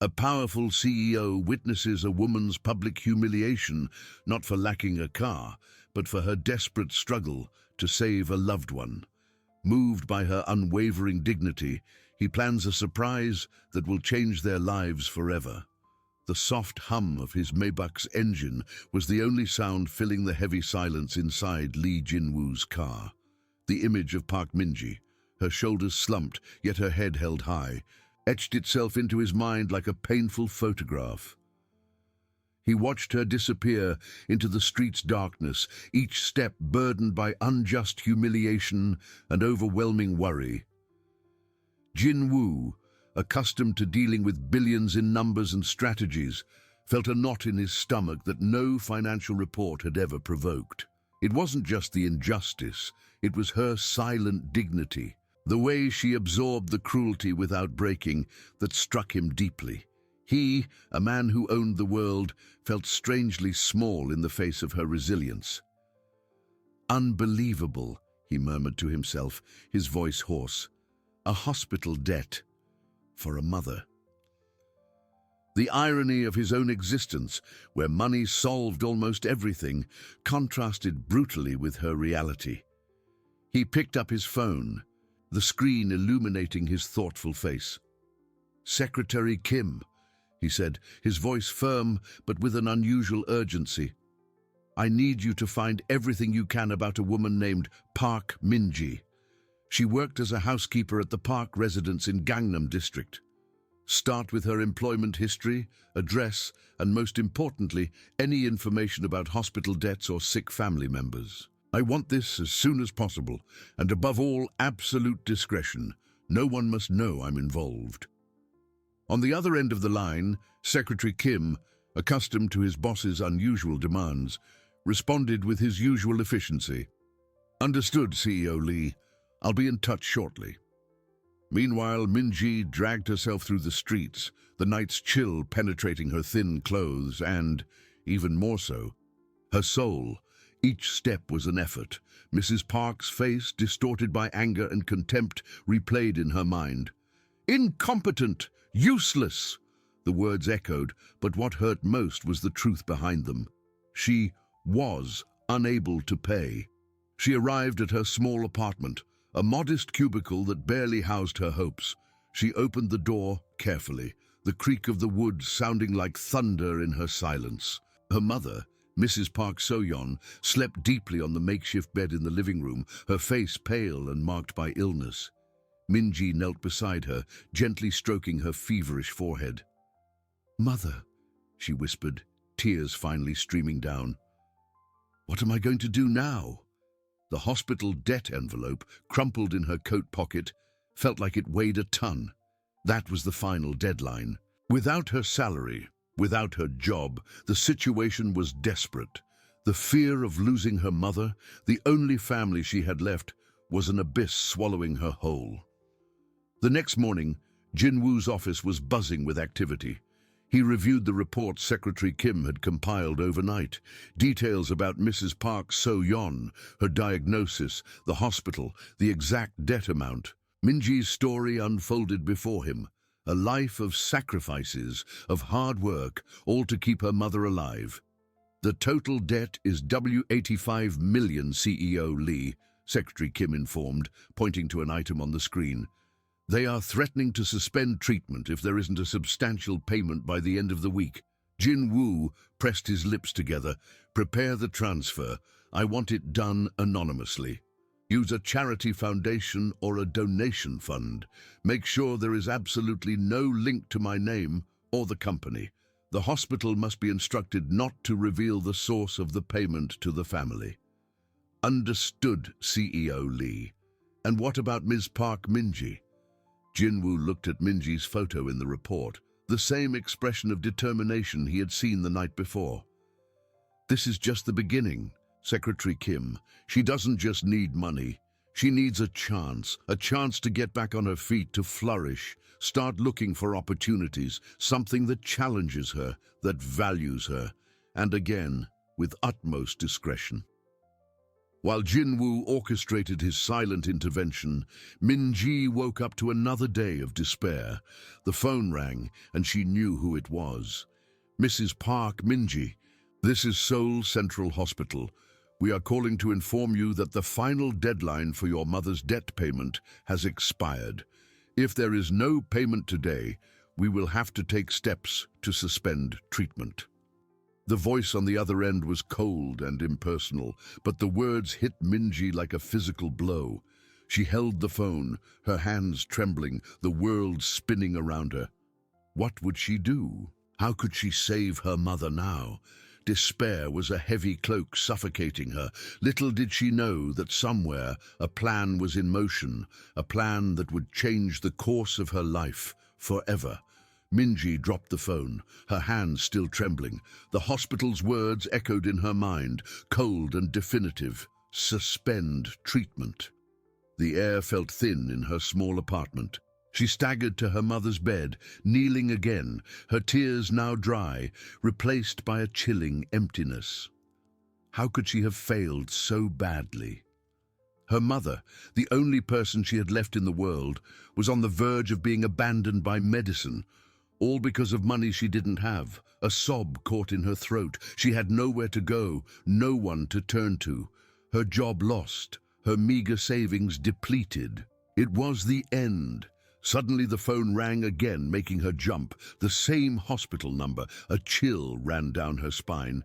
A powerful CEO witnesses a woman's public humiliation, not for lacking a car, but for her desperate struggle to save a loved one. Moved by her unwavering dignity, he plans a surprise that will change their lives forever. The soft hum of his Maybach's engine was the only sound filling the heavy silence inside Lee Jin-woo's car. The image of Park Min-ji, her shoulders slumped, yet her head held high, etched itself into his mind like a painful photograph. He watched her disappear into the street's darkness, each step burdened by unjust humiliation and overwhelming worry. Jin-woo, accustomed to dealing with billions in numbers and strategies, felt a knot in his stomach that no financial report had ever provoked. It wasn't just the injustice, it was her silent dignity, the way she absorbed the cruelty without breaking, that struck him deeply. He, a man who owned the world, felt strangely small in the face of her resilience. "Unbelievable," he murmured to himself, his voice hoarse. "A hospital debt for a mother." The irony of his own existence, where money solved almost everything, contrasted brutally with her reality. He picked up his phone, the screen illuminating his thoughtful face. "Secretary Kim," he said, his voice firm but with an unusual urgency. "I need you to find everything you can about a woman named Park Min-ji. She worked as a housekeeper at the Park residence in Gangnam district. Start with her employment history, address, and most importantly, any information about hospital debts or sick family members. I want this as soon as possible, and above all, absolute discretion. No one must know I'm involved." On the other end of the line, Secretary Kim, accustomed to his boss's unusual demands, responded with his usual efficiency. "Understood, CEO Lee. I'll be in touch shortly." Meanwhile, Min-ji dragged herself through the streets, the night's chill penetrating her thin clothes and, even more so, her soul. Each step was an effort. Mrs. Park's face, distorted by anger and contempt, replayed in her mind. "Incompetent! Useless!" The words echoed, but what hurt most was the truth behind them. She was unable to pay. She arrived at her small apartment, a modest cubicle that barely housed her hopes. She opened the door carefully, the creak of the wood sounding like thunder in her silence. Her mother, Mrs. Park So-yeon, slept deeply on the makeshift bed in the living room, her face pale and marked by illness. Min-ji knelt beside her, gently stroking her feverish forehead. "Mother," she whispered, tears finally streaming down. "What am I going to do now?" The hospital debt envelope, crumpled in her coat pocket, felt like it weighed a ton. That was the final deadline. Without her salary, without her job, the situation was desperate. The fear of losing her mother, the only family she had left, was an abyss swallowing her whole. The next morning, Jin-woo's office was buzzing with activity. He reviewed the report Secretary Kim had compiled overnight, details about Mrs. Park So-yeon, her diagnosis, the hospital, the exact debt amount. Min-ji's story unfolded before him, a life of sacrifices, of hard work, all to keep her mother alive. "The total debt is $85 million, CEO Lee," Secretary Kim informed, pointing to an item on the screen. "They are threatening to suspend treatment if there isn't a substantial payment by the end of the week." Jin-woo pressed his lips together. "Prepare the transfer. I want it done anonymously. Use a charity foundation or a donation fund. Make sure there is absolutely no link to my name or the company. The hospital must be instructed not to reveal the source of the payment to the family." "Understood, CEO Lee. And what about Ms. Park Min-ji?" Jin-woo looked at Min-ji's photo in the report, the same expression of determination he had seen the night before. "This is just the beginning, Secretary Kim. She doesn't just need money. She needs a chance to get back on her feet, to flourish, start looking for opportunities, something that challenges her, that values her, and again, with utmost discretion." While Jinwoo orchestrated his silent intervention, Minji woke up to another day of despair. The phone rang, and she knew who it was. Mrs. Park Minji, this is Seoul Central Hospital. We are calling to inform you that the final deadline for your mother's debt payment has expired. If there is no payment today, we will have to take steps to suspend treatment. The voice on the other end was cold and impersonal, but the words hit Minji like a physical blow. She held the phone, her hands trembling, the world spinning around her. What would she do? How could she save her mother now? Despair was a heavy cloak suffocating her. Little did she know that somewhere a plan was in motion, a plan that would change the course of her life forever. Minji dropped the phone, her hands still trembling. The hospital's words echoed in her mind, cold and definitive. Suspend treatment. The air felt thin in her small apartment. She staggered to her mother's bed, kneeling again, her tears now dry, replaced by a chilling emptiness. How could she have failed so badly? Her mother, the only person she had left in the world, was on the verge of being abandoned by medicine, all because of money she didn't have. A sob caught in her throat. She had nowhere to go, no one to turn to. Her job lost, her meager savings depleted. It was the end. Suddenly the phone rang again, making her jump. The same hospital number. A chill ran down her spine.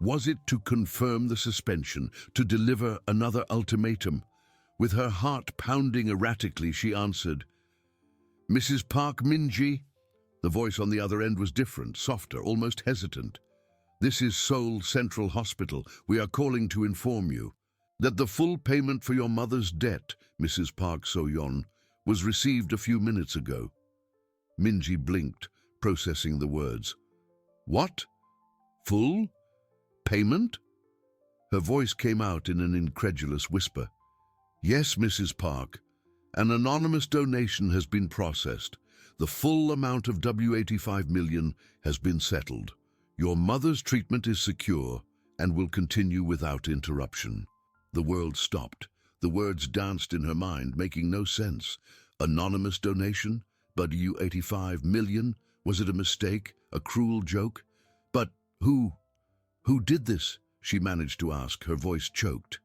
Was it to confirm the suspension, to deliver another ultimatum? With her heart pounding erratically, she answered, "Mrs. Park Minji?" The voice on the other end was different, softer, almost hesitant. "This is Seoul Central Hospital. We are calling to inform you that the full payment for your mother's debt, Mrs. Park So-yeon, was received a few minutes ago." Minji blinked, processing the words. "What? Full? Payment?" Her voice came out in an incredulous whisper. "Yes, Mrs. Park. An anonymous donation has been processed. The full amount of $85 million has been settled. Your mother's treatment is secure and will continue without interruption." The world stopped. The words danced in her mind, making no sense. Anonymous donation? But $85 million? Was it a mistake? A cruel joke? But who did this? She managed to ask, her voice choked.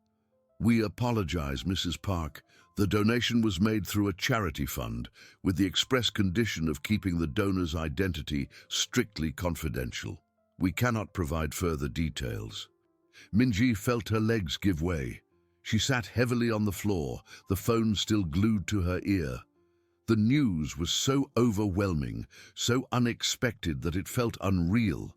"We apologize, Mrs. Park. The donation was made through a charity fund, with the express condition of keeping the donor's identity strictly confidential. We cannot provide further details." Minji felt her legs give way. She sat heavily on the floor, the phone still glued to her ear. The news was so overwhelming, so unexpected that it felt unreal.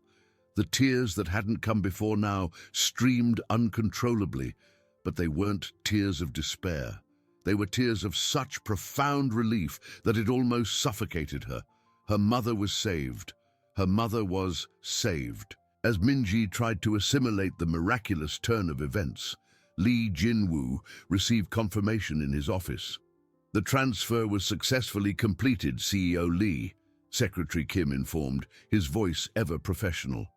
The tears that hadn't come before now streamed uncontrollably, but they weren't tears of despair. They were tears of such profound relief that it almost suffocated her. Her mother was saved. Her mother was saved. As Minji tried to assimilate the miraculous turn of events, Lee Jinwoo received confirmation in his office. "The transfer was successfully completed, CEO Lee," Secretary Kim informed, his voice ever professional.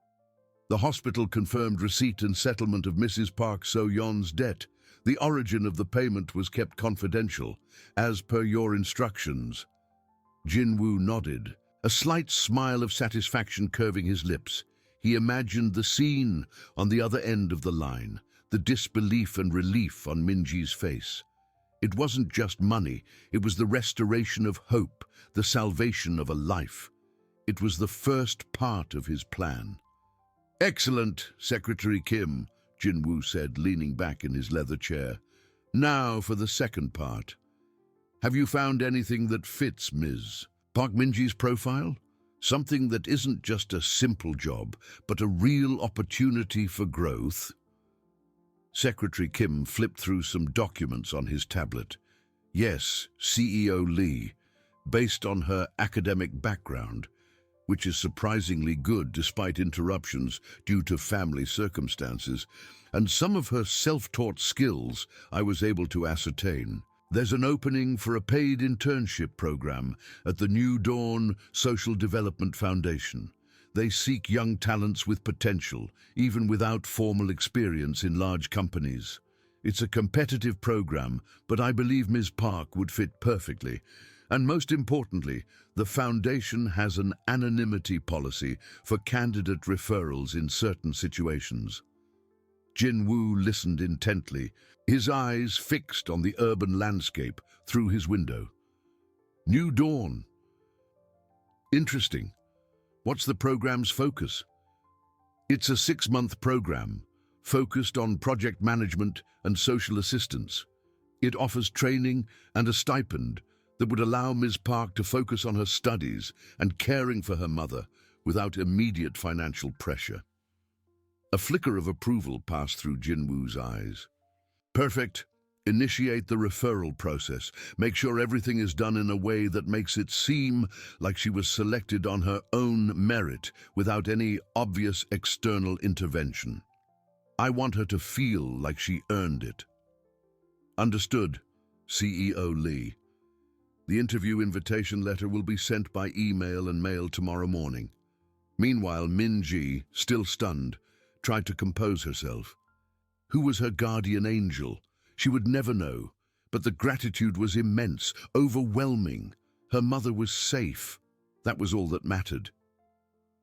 "The hospital confirmed receipt and settlement of Mrs. Park So-yeon's debt. The origin of the payment was kept confidential, as per your instructions." Jinwoo nodded, a slight smile of satisfaction curving his lips. He imagined the scene on the other end of the line, the disbelief and relief on Minji's face. It wasn't just money, it was the restoration of hope, the salvation of a life. It was the first part of his plan. "Excellent, Secretary Kim," Jinwoo said, leaning back in his leather chair. "Now for the second part. Have you found anything that fits Ms. Park Minji's profile? Something that isn't just a simple job, but a real opportunity for growth?" Secretary Kim flipped through some documents on his tablet. "Yes, CEO Lee, based on her academic background, which is surprisingly good despite interruptions due to family circumstances, and some of her self-taught skills I was able to ascertain. There's an opening for a paid internship program at the New Dawn Social Development Foundation. They seek young talents with potential, even without formal experience in large companies. It's a competitive program, but I believe Ms. Park would fit perfectly. And most importantly, the foundation has an anonymity policy for candidate referrals in certain situations. Jin-woo listened intently, his eyes fixed on the urban landscape through his window. New dawn. Interesting. What's the program's focus? It's a 6-month program, focused on project management and social assistance. It offers training and a stipend that would allow Ms. Park to focus on her studies and caring for her mother without immediate financial pressure. A flicker of approval passed through Jin-woo's eyes. Perfect. Initiate the referral process. Make sure everything is done in a way that makes it seem like she was selected on her own merit without any obvious external intervention. I want her to feel like she earned it. Understood, CEO Lee. The interview invitation letter will be sent by email and mail tomorrow morning. Meanwhile, Min-ji, still stunned, tried to compose herself. Who was her guardian angel? She would never know, but the gratitude was immense, overwhelming. Her mother was safe. That was all that mattered.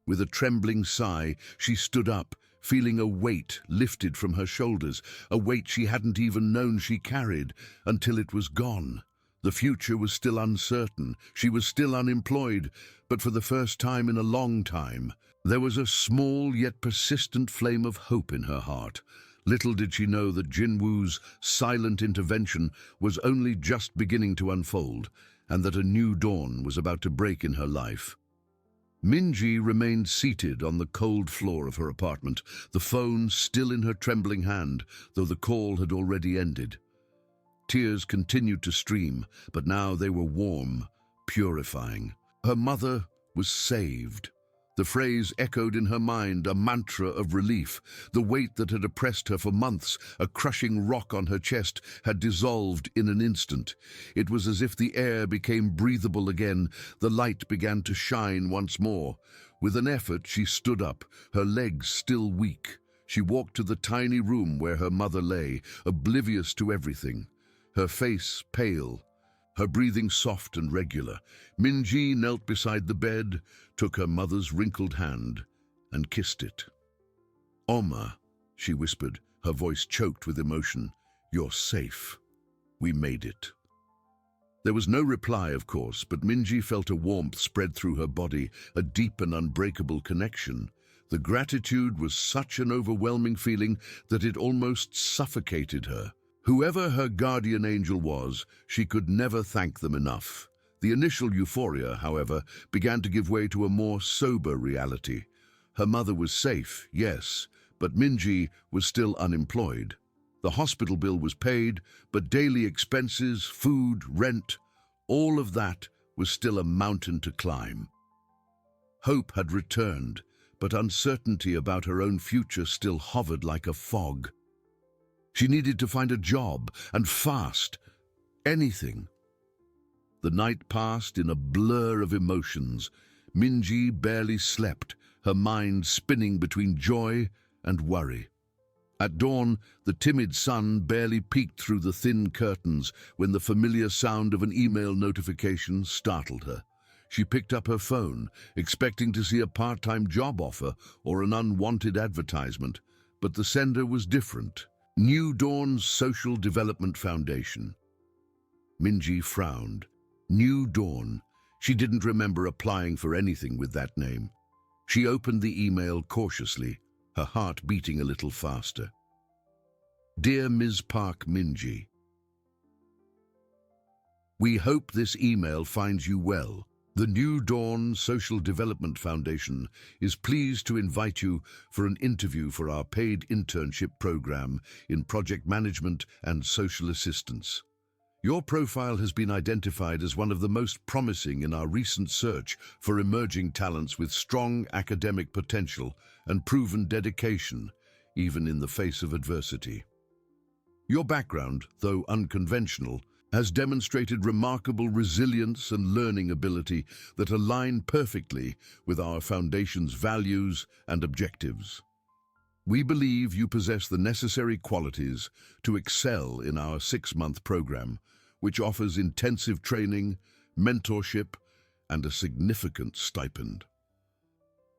With a trembling sigh, she stood up, feeling a weight lifted from her shoulders, a weight she hadn't even known she carried until it was gone. The future was still uncertain. She was still unemployed, but for the first time in a long time, there was a small yet persistent flame of hope in her heart. Little did she know that Jin-woo's silent intervention was only just beginning to unfold, and that a new dawn was about to break in her life. Min-ji remained seated on the cold floor of her apartment, the phone still in her trembling hand, though the call had already ended. Tears continued to stream, but now they were warm, purifying. Her mother was saved. The phrase echoed in her mind, a mantra of relief. The weight that had oppressed her for months, a crushing rock on her chest, had dissolved in an instant. It was as if the air became breathable again. The light began to shine once more. With an effort, she stood up, her legs still weak. She walked to the tiny room where her mother lay, oblivious to everything. Her face pale, her breathing soft and regular. Min-ji knelt beside the bed, took her mother's wrinkled hand, and kissed it. "Oma," she whispered, her voice choked with emotion. "You're safe. We made it." There was no reply, of course, but Min-ji felt a warmth spread through her body, a deep and unbreakable connection. The gratitude was such an overwhelming feeling that it almost suffocated her. Whoever her guardian angel was, she could never thank them enough. The initial euphoria, however, began to give way to a more sober reality. Her mother was safe, yes, but Min-ji was still unemployed. The hospital bill was paid, but daily expenses, food, rent, all of that was still a mountain to climb. Hope had returned, but uncertainty about her own future still hovered like a fog. She needed to find a job, and fast. Anything. The night passed in a blur of emotions. Min-ji barely slept, her mind spinning between joy and worry. At dawn, the timid sun barely peeked through the thin curtains when the familiar sound of an email notification startled her. She picked up her phone, expecting to see a part-time job offer or an unwanted advertisement, but the sender was different. New Dawn's Social Development Foundation. Min-ji frowned. New Dawn. She didn't remember applying for anything with that name. She opened the email cautiously, her heart beating a little faster. Dear Ms. Park Min-ji, we hope this email finds you well. The New Dawn Social Development Foundation is pleased to invite you for an interview for our paid internship program in project management and social assistance. Your profile has been identified as one of the most promising in our recent search for emerging talents with strong academic potential and proven dedication, even in the face of adversity. Your background, though unconventional, has demonstrated remarkable resilience and learning ability that align perfectly with our foundation's values and objectives. We believe you possess the necessary qualities to excel in our 6-month program, which offers intensive training, mentorship, and a significant stipend.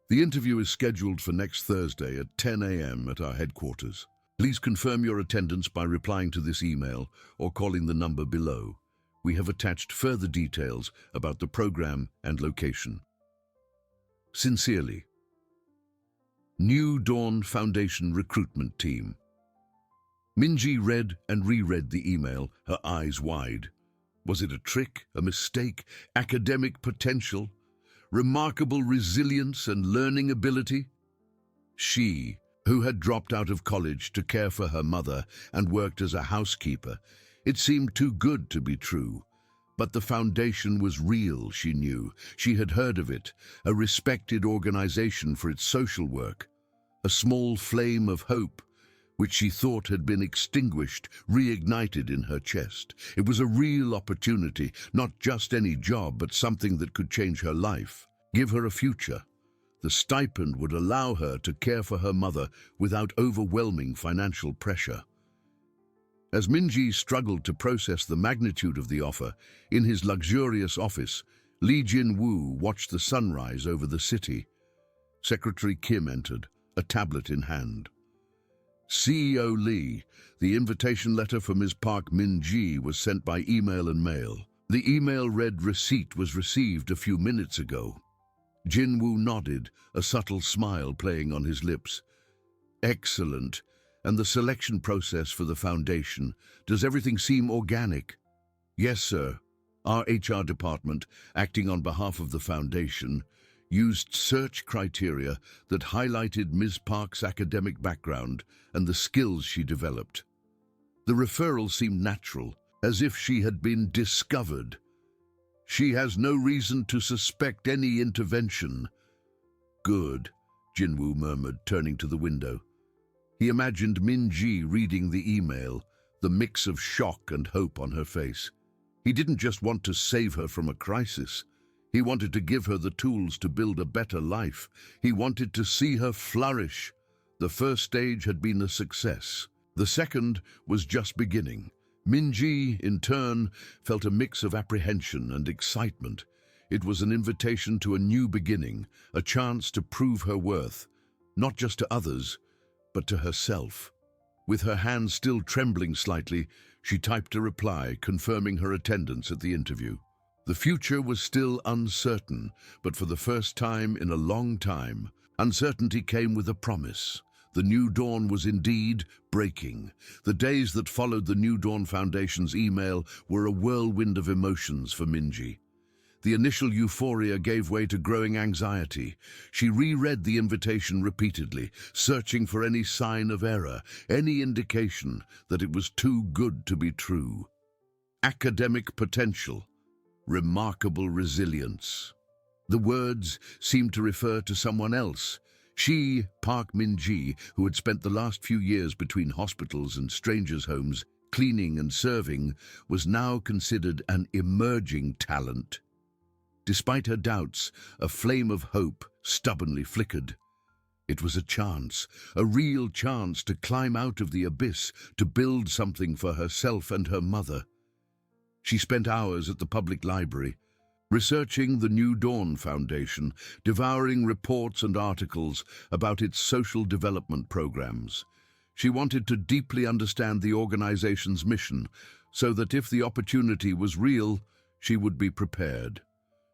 The interview is scheduled for next Thursday at 10 a.m. at our headquarters. Please confirm your attendance by replying to this email or calling the number below. We have attached further details about the program and location. Sincerely, New Dawn Foundation Recruitment Team. Minji read and reread the email, her eyes wide. Was it a trick, a mistake, academic potential, remarkable resilience and learning ability? She, who had dropped out of college to care for her mother and worked as a housekeeper, it seemed too good to be true. But the foundation was real, she knew. She had heard of it, a respected organization for its social work. A small flame of hope, which she thought had been extinguished, reignited in her chest. It was a real opportunity, not just any job, but something that could change her life, give her a future. The stipend would allow her to care for her mother without overwhelming financial pressure. As Minji struggled to process the magnitude of the offer, in his luxurious office, Lee Jin-woo watched the sunrise over the city. Secretary Kim entered, a tablet in hand. CEO Lee, the invitation letter for Ms. Park Min-ji was sent by email and mail. The email read, "Receipt was received a few minutes ago." Jin-woo nodded, a subtle smile playing on his lips. Excellent. And the selection process for the foundation, does everything seem organic? Yes, sir. Our HR department, acting on behalf of the foundation, used search criteria that highlighted Ms. Park's academic background and the skills she developed. The referral seemed natural, as if she had been discovered. She has no reason to suspect any intervention. Good, Jin-woo murmured, turning to the window. He imagined Min-ji reading the email, the mix of shock and hope on her face. He didn't just want to save her from a crisis. He wanted to give her the tools to build a better life. He wanted to see her flourish. The first stage had been a success. The second was just beginning. Min-ji, in turn, felt a mix of apprehension and excitement. It was an invitation to a new beginning, a chance to prove her worth, not just to others, but to herself. With her hands still trembling slightly, she typed a reply confirming her attendance at the interview. The future was still uncertain, but for the first time in a long time, uncertainty came with a promise. The new dawn was indeed breaking. The days that followed the New Dawn Foundation's email were a whirlwind of emotions for Minji. The initial euphoria gave way to growing anxiety. She reread the invitation repeatedly, searching for any sign of error, any indication that it was too good to be true. Academic potential, remarkable resilience. The words seemed to refer to someone else. She, Park Min-ji, who had spent the last few years between hospitals and strangers' homes, cleaning and serving, was now considered an emerging talent. Despite her doubts, a flame of hope stubbornly flickered. It was a chance, a real chance to climb out of the abyss, to build something for herself and her mother. She spent hours at the public library, researching the New Dawn Foundation, devouring reports and articles about its social development programs. She wanted to deeply understand the organization's mission, so that if the opportunity was real, she would be prepared.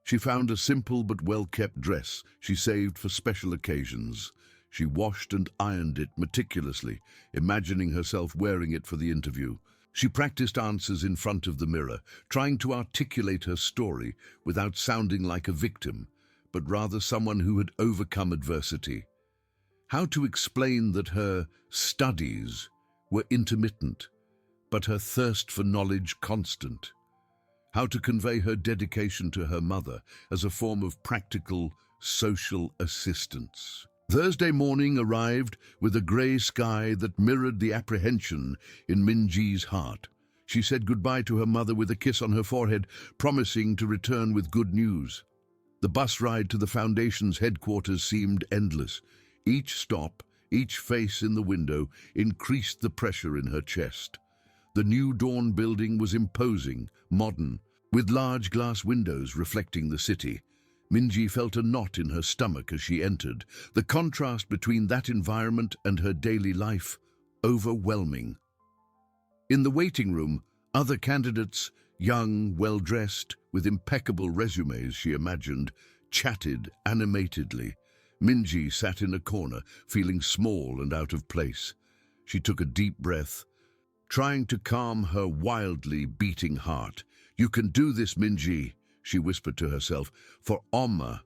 She found a simple but well-kept dress she saved for special occasions. She washed and ironed it meticulously, imagining herself wearing it for the interview. She practiced answers in front of the mirror, trying to articulate her story without sounding like a victim, but rather someone who had overcome adversity. How to explain that her studies were intermittent, but her thirst for knowledge constant. How to convey her dedication to her mother as a form of practical social assistance. Thursday morning arrived with a grey sky that mirrored the apprehension in Min-ji's heart. She said goodbye to her mother with a kiss on her forehead, promising to return with good news. The bus ride to the foundation's headquarters seemed endless. Each stop, Each face in the window increased the pressure in her chest. The New Dawn building was imposing, modern, with large glass windows reflecting the city. Minji felt a knot in her stomach as she entered, the contrast between that environment and her daily life overwhelming. In the waiting room, other candidates, young, well-dressed, with impeccable resumes, she imagined, chatted animatedly. Minji sat in a corner, feeling small and out of place. She took a deep breath, trying to calm her wildly beating heart. "You can do this, Minji," she whispered to herself, "for Amma."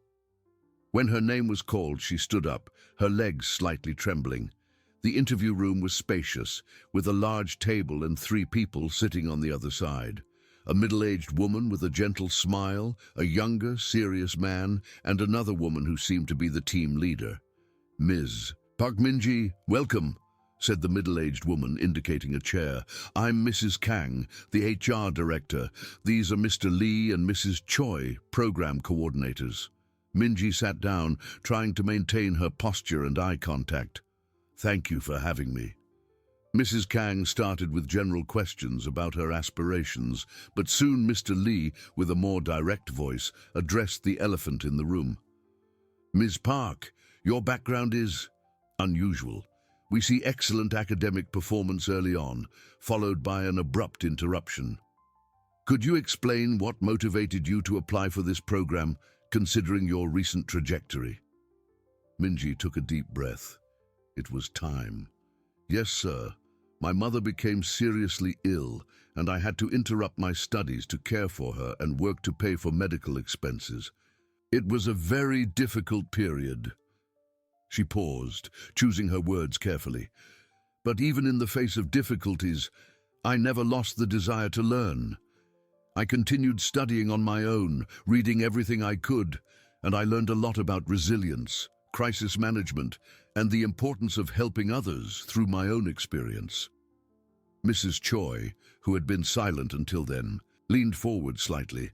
When her name was called, she stood up, her legs slightly trembling. The interview room was spacious, with a large table and 3 people sitting on the other side. A middle-aged woman with a gentle smile, a younger, serious man, and another woman who seemed to be the team leader. "Ms. Park Minji, welcome," said the middle-aged woman, indicating a chair. "I'm Mrs. Kang, the HR director. These are Mr. Lee and Mrs. Choi, program coordinators." Minji sat down, trying to maintain her posture and eye contact. "Thank you for having me." Mrs. Kang started with general questions about her aspirations, but soon Mr. Lee, with a more direct voice, addressed the elephant in the room. "Ms. Park, your background is unusual. We see excellent academic performance early on, followed by an abrupt interruption. Could you explain what motivated you to apply for this program, considering your recent trajectory?" Minji took a deep breath. It was time. "Yes, sir. My mother became seriously ill, and I had to interrupt my studies to care for her and work to pay for medical expenses. It was a very difficult period." She paused, choosing her words carefully. "But even in the face of difficulties, I never lost the desire to learn. I continued studying on my own, reading everything I could, and I learned a lot about resilience, crisis management, and the importance of helping others through my own experience." Mrs. Choi, who had been silent until then, leaned forward slightly.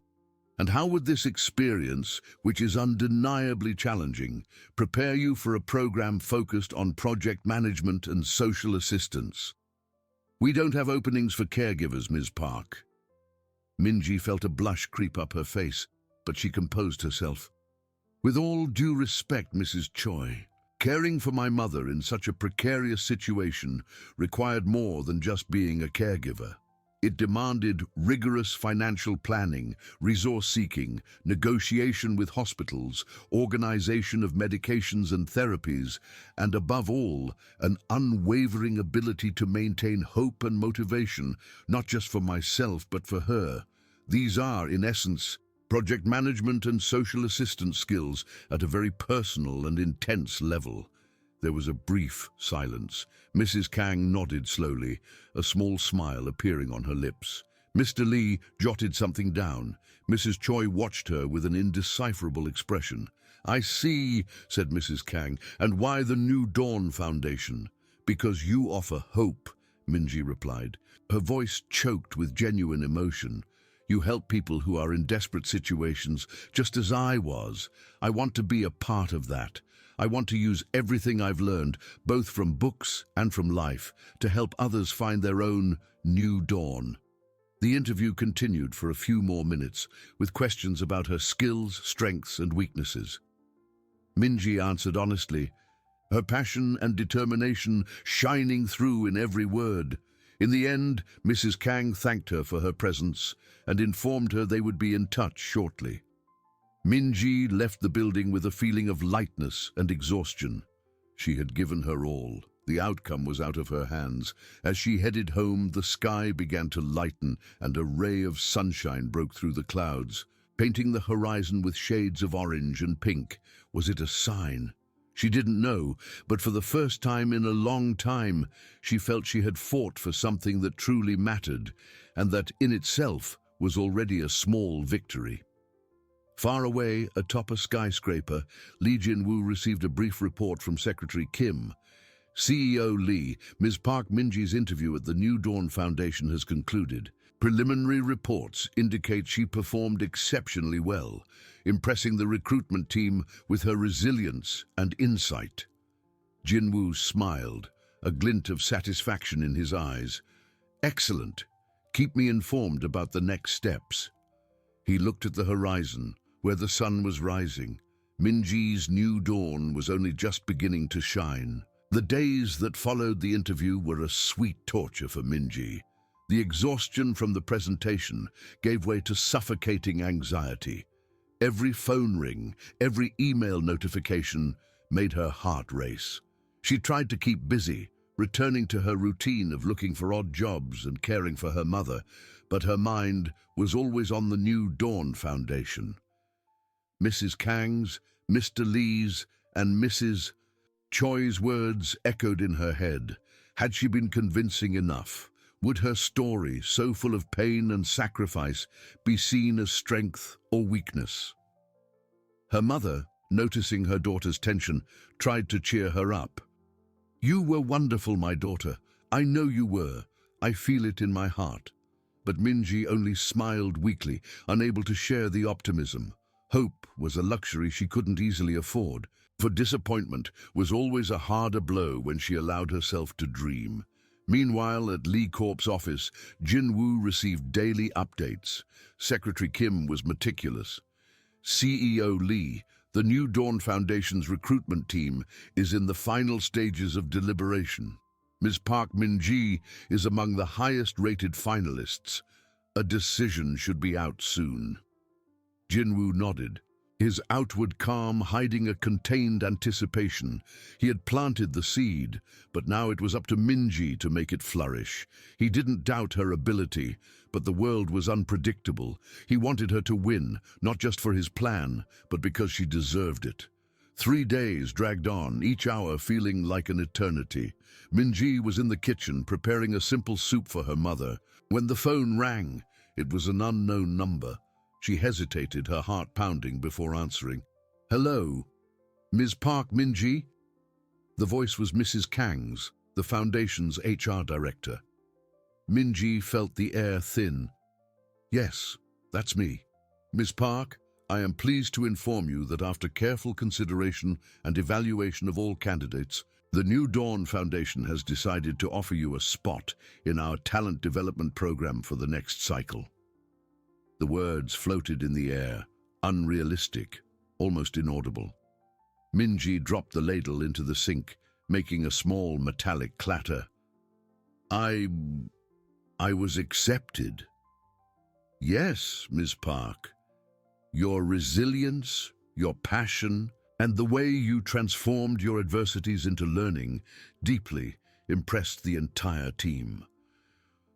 "And how would this experience, which is undeniably challenging, prepare you for a program focused on project management and social assistance?" "We don't have openings for caregivers, Ms. Park." Minji felt a blush creep up her face, but she composed herself. "With all due respect, Mrs. Choi, caring for my mother in such a precarious situation required more than just being a caregiver. It demanded rigorous financial planning, resource seeking, negotiation with hospitals, organization of medications and therapies, and above all, an unwavering ability to maintain hope and motivation, not just for myself but for her. These are, in essence, project management and social assistance skills at a very personal and intense level." There was a brief silence. Mrs. Kang nodded slowly, a small smile appearing on her lips. Mr. Lee jotted something down. Mrs. Choi watched her with an indecipherable expression. "I see," said Mrs. Kang, "and why the New Dawn Foundation?" "Because you offer hope," Minji replied. Her voice choked with genuine emotion. "You help people who are in desperate situations, just as I was. I want to be a part of that. I want to use everything I've learned, both from books and from life, to help others find their own new dawn." The interview continued for a few more minutes, with questions about her skills, strengths, and weaknesses. Minji answered honestly, her passion and determination shining through in every word. In the end, Mrs. Kang thanked her for her presence and informed her they would be in touch shortly. Minji left the building with a feeling of lightness and exhaustion. She had given her all. The outcome was out of her hands. As she headed home, the sky began to lighten and a ray of sunshine broke through the clouds, painting the horizon with shades of orange and pink. Was it a sign? She didn't know, but for the first time in a long time, she felt she had fought for something that truly mattered, and that in itself was already a small victory. Far away, atop a skyscraper, Lee Jin-woo received a brief report from Secretary Kim. "CEO Lee, Ms. Park Minji's interview at the New Dawn Foundation has concluded. Preliminary reports indicate she performed exceptionally well, impressing the recruitment team with her resilience and insight." Jinwoo smiled, a glint of satisfaction in his eyes. Excellent. Keep me informed about the next steps. He looked at the horizon, where the sun was rising. Minji's new dawn was only just beginning to shine. The days that followed the interview were a sweet torture for Minji. The exhaustion from the presentation gave way to suffocating anxiety. Every phone ring, every email notification made her heart race. She tried to keep busy, returning to her routine of looking for odd jobs and caring for her mother, but her mind was always on the new Dawn Foundation. Mrs. Kang's, Mr. Lee's, and Mrs. Choi's words echoed in her head. Had she been convincing enough? Would her story, so full of pain and sacrifice, be seen as strength or weakness? Her mother, noticing her daughter's tension, tried to cheer her up. "You were wonderful, my daughter. I know you were. I feel it in my heart." But Minji only smiled weakly, unable to share the optimism. Hope was a luxury she couldn't easily afford, for disappointment was always a harder blow when she allowed herself to dream. Meanwhile, at Lee Corp's office, Jinwoo received daily updates. Secretary Kim was meticulous. CEO Lee, the new Dawn Foundation's recruitment team, is in the final stages of deliberation. Ms. Park Min-ji is among the highest-rated finalists. A decision should be out soon. Jinwoo nodded, his outward calm hiding a contained anticipation. He had planted the seed, but now it was up to Minji to make it flourish. He didn't doubt her ability, but the world was unpredictable. He wanted her to win, not just for his plan, but because she deserved it. 3 days dragged on, each hour feeling like an eternity. Minji was in the kitchen preparing a simple soup for her mother. When the phone rang, it was an unknown number. She hesitated, her heart pounding, before answering. "Hello, Ms. Park Min-ji?" The voice was Mrs. Kang's, the Foundation's HR director. Minji felt the air thin. "Yes, that's me. Ms. Park, I am pleased to inform you that after careful consideration and evaluation of all candidates, the New Dawn Foundation has decided to offer you a spot in our talent development program for the next cycle." The words floated in the air, unrealistic, almost inaudible. Minji dropped the ladle into the sink, making a small metallic clatter. I was accepted." "Yes, Ms. Park. Your resilience, your passion, and the way you transformed your adversities into learning deeply impressed the entire team.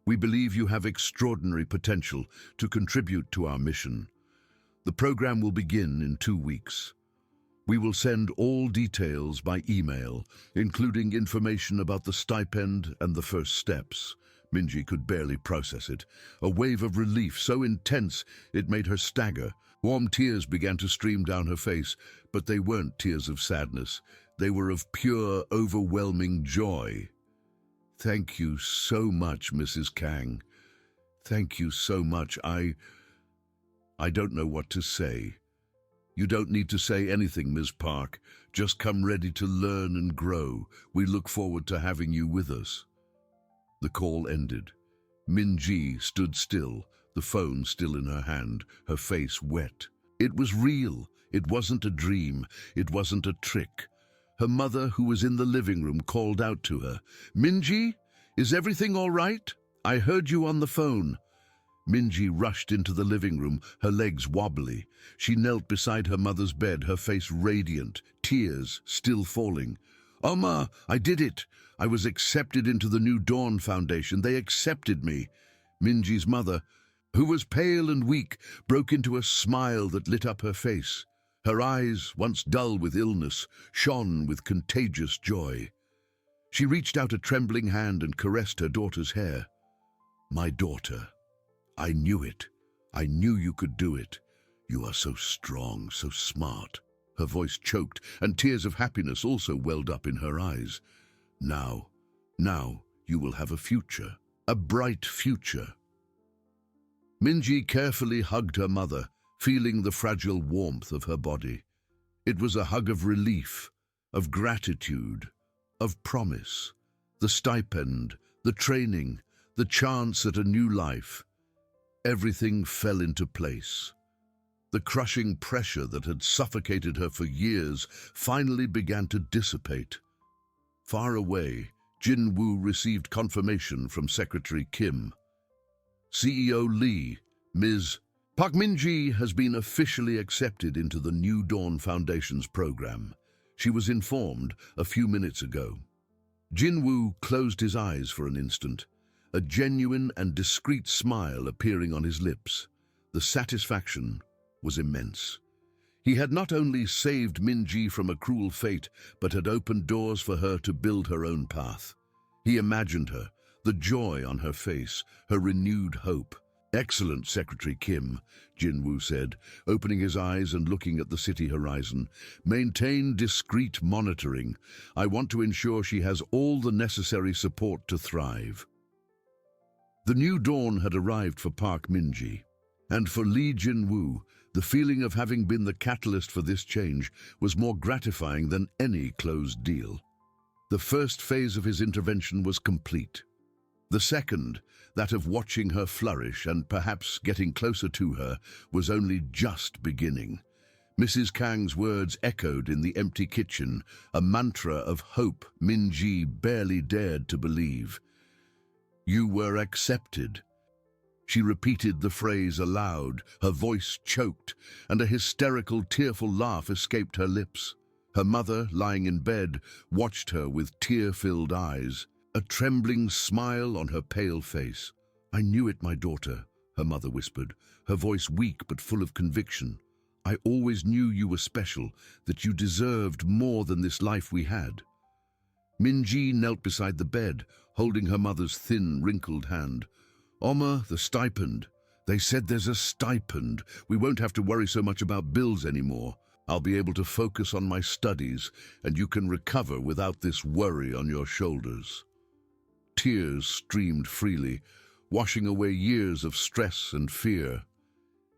We believe you have extraordinary potential to contribute to our mission. The program will begin in 2 weeks. We will send all details by email, including information about the stipend and the first steps. Minji could barely process it. A wave of relief so intense it made her stagger. Warm tears began to stream down her face, but they weren't tears of sadness. They were of pure, overwhelming joy. "Thank you so much, Mrs. Kang. Thank you so much. I don't know what to say." "You don't need to say anything, Ms. Park. Just come ready to learn and grow. We look forward to having you with us." The call ended. Min-ji stood still, the phone still in her hand, her face wet. It was real. It wasn't a dream. It wasn't a trick. Her mother, who was in the living room, called out to her. "Minji, is everything all right? I heard you on the phone." Minji rushed into the living room, her legs wobbly. She knelt beside her mother's bed, her face radiant, tears still falling. "Oma, I did it. I was accepted into the New Dawn Foundation. They accepted me." Minji's mother, who was pale and weak, broke into a smile that lit up her face. Her eyes, once dull with illness, shone with contagious joy. She reached out a trembling hand and caressed her daughter's hair. "My daughter, I knew it. I knew you could do it. You are so strong, so smart." Her voice choked, and tears of happiness also welled up in her eyes. Now you will have a future, a bright future." Minji carefully hugged her mother, feeling the fragile warmth of her body. It was a hug of relief, of gratitude, of promise. The stipend, the training, the chance at a new life. Everything fell into place. The crushing pressure that had suffocated her for years finally began to dissipate. Far away, Jin-woo received confirmation from Secretary Kim. CEO Lee, Ms. Park Min-ji has been officially accepted into the New Dawn Foundation's program. She was informed a few minutes ago. Jin-woo closed his eyes for an instant, a genuine and discreet smile appearing on his lips. The satisfaction was immense. He had not only saved Min-ji from a cruel fate, but had opened doors for her to build her own path. He imagined her, the joy on her face, her renewed hope. "Excellent, Secretary Kim," Jin-woo said, opening his eyes and looking at the city horizon. "Maintain discreet monitoring. I want to ensure she has all the necessary support to thrive." The new dawn had arrived for Park Min-ji, and for Lee Jin-woo, the feeling of having been the catalyst for this change was more gratifying than any closed deal. The first phase of his intervention was complete. The second, that of watching her flourish and perhaps getting closer to her, was only just beginning. Mrs. Kang's words echoed in the empty kitchen, a mantra of hope Min-ji barely dared to believe. "You were accepted." She repeated the phrase aloud, her voice choked, and a hysterical, tearful laugh escaped her lips. Her mother, lying in bed, watched her with tear-filled eyes, a trembling smile on her pale face. "I knew it, my daughter," her mother whispered, her voice weak but full of conviction. "I always knew you were special, that you deserved more than this life we had." Min-ji knelt beside the bed, holding her mother's thin, wrinkled hand. "Oma, the stipend. They said there's a stipend. We won't have to worry so much about bills anymore. I'll be able to focus on my studies, and you can recover without this worry on your shoulders." Tears streamed freely, washing away years of stress and fear.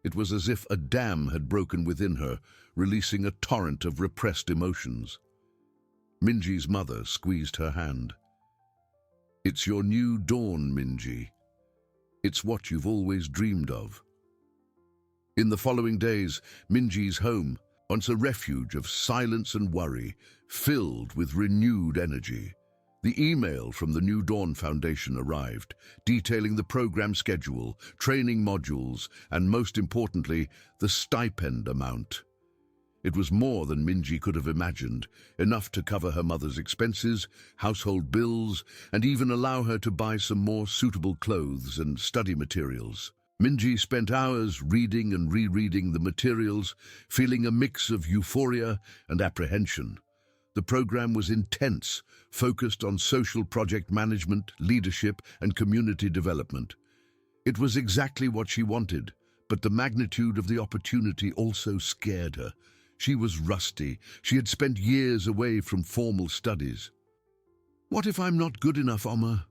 It was as if a dam had broken within her, releasing a torrent of repressed emotions. Min-ji's mother squeezed her hand. "It's your new dawn, Min-ji. It's what you've always dreamed of." In the following days, Min-ji's home, once a refuge of silence and worry, filled with renewed energy. The email from the New Dawn Foundation arrived, detailing the program schedule, training modules, and most importantly, the stipend amount. It was more than Min-ji could have imagined, enough to cover her mother's expenses, household bills, and even allow her to buy some more suitable clothes and study materials. Min-ji spent hours reading and rereading the materials, feeling a mix of euphoria and apprehension. The program was intense, focused on social project management, leadership, and community development. It was exactly what she wanted, but the magnitude of the opportunity also scared her. She was rusty. She had spent years away from formal studies. "What if I'm not good enough, Oma?"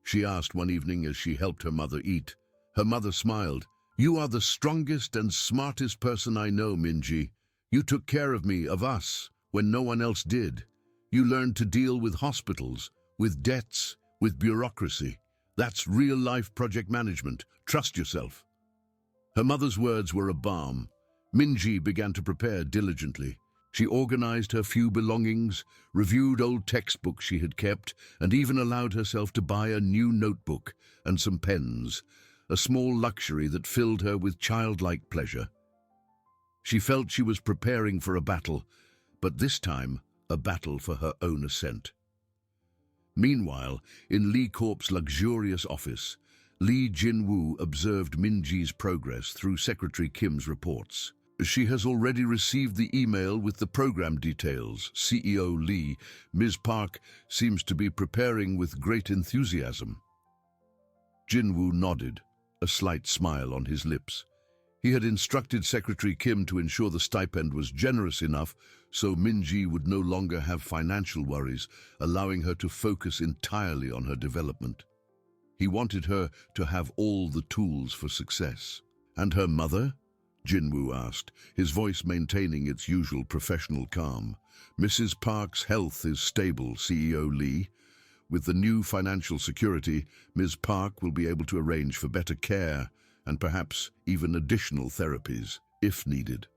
she asked one evening as she helped her mother eat. Her mother smiled. "You are the strongest and smartest person I know, Min-ji. You took care of me, of us, when no one else did. You learned to deal with hospitals, with debts, with bureaucracy. That's real-life project management. Trust yourself." Her mother's words were a balm. Min-ji began to prepare diligently. She organized her few belongings, reviewed old textbooks she had kept, and even allowed herself to buy a new notebook and some pens, a small luxury that filled her with childlike pleasure. She felt she was preparing for a battle, but this time a battle for her own ascent. Meanwhile, in Lee Corp's luxurious office, Lee Jin-woo observed Min-ji's progress through Secretary Kim's reports. "She has already received the email with the program details, CEO Lee. Ms. Park seems to be preparing with great enthusiasm." Jin-woo nodded, a slight smile on his lips. He had instructed Secretary Kim to ensure the stipend was generous enough so Min-ji would no longer have financial worries, allowing her to focus entirely on her development. He wanted her to have all the tools for success. And her mother? Jinwoo asked, his voice maintaining its usual professional calm. Mrs. Park's health is stable, CEO Lee. With the new financial security, Ms. Park will be able to arrange for better care and perhaps even additional therapies, if needed.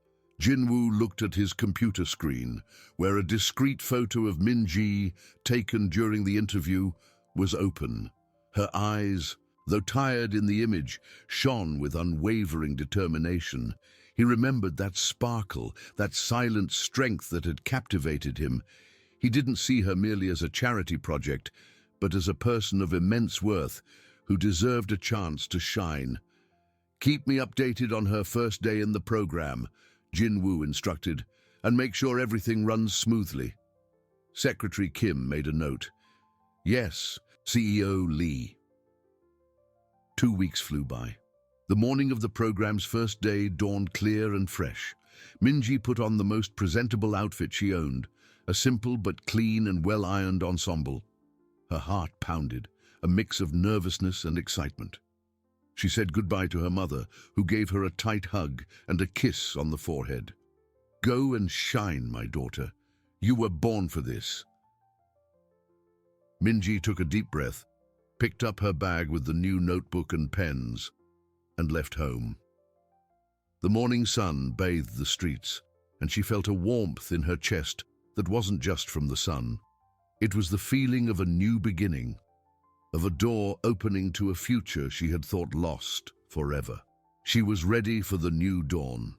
Jinwoo looked at his computer screen, where a discreet photo of Minji, taken during the interview, was open. Her eyes, though tired in the image, shone with unwavering determination. He remembered that sparkle, that silent strength that had captivated him. He didn't see her merely as a charity project, but as a person of immense worth who deserved a chance to shine. "Keep me updated on her first day in the program," Jinwoo instructed, "and make sure everything runs smoothly." Secretary Kim made a note. "Yes, CEO Lee." 2 weeks flew by. The morning of the program's first day dawned clear and fresh. Minji put on the most presentable outfit she owned, a simple but clean and well-ironed ensemble. Her heart pounded, a mix of nervousness and excitement. She said goodbye to her mother, who gave her a tight hug and a kiss on the forehead. "Go and shine, my daughter. You were born for this." Minji took a deep breath, picked up her bag with the new notebook and pens, and left home. The morning sun bathed the streets, and she felt a warmth in her chest that wasn't just from the sun. It was the feeling of a new beginning, of a door opening to a future she had thought lost forever. She was ready for the new dawn.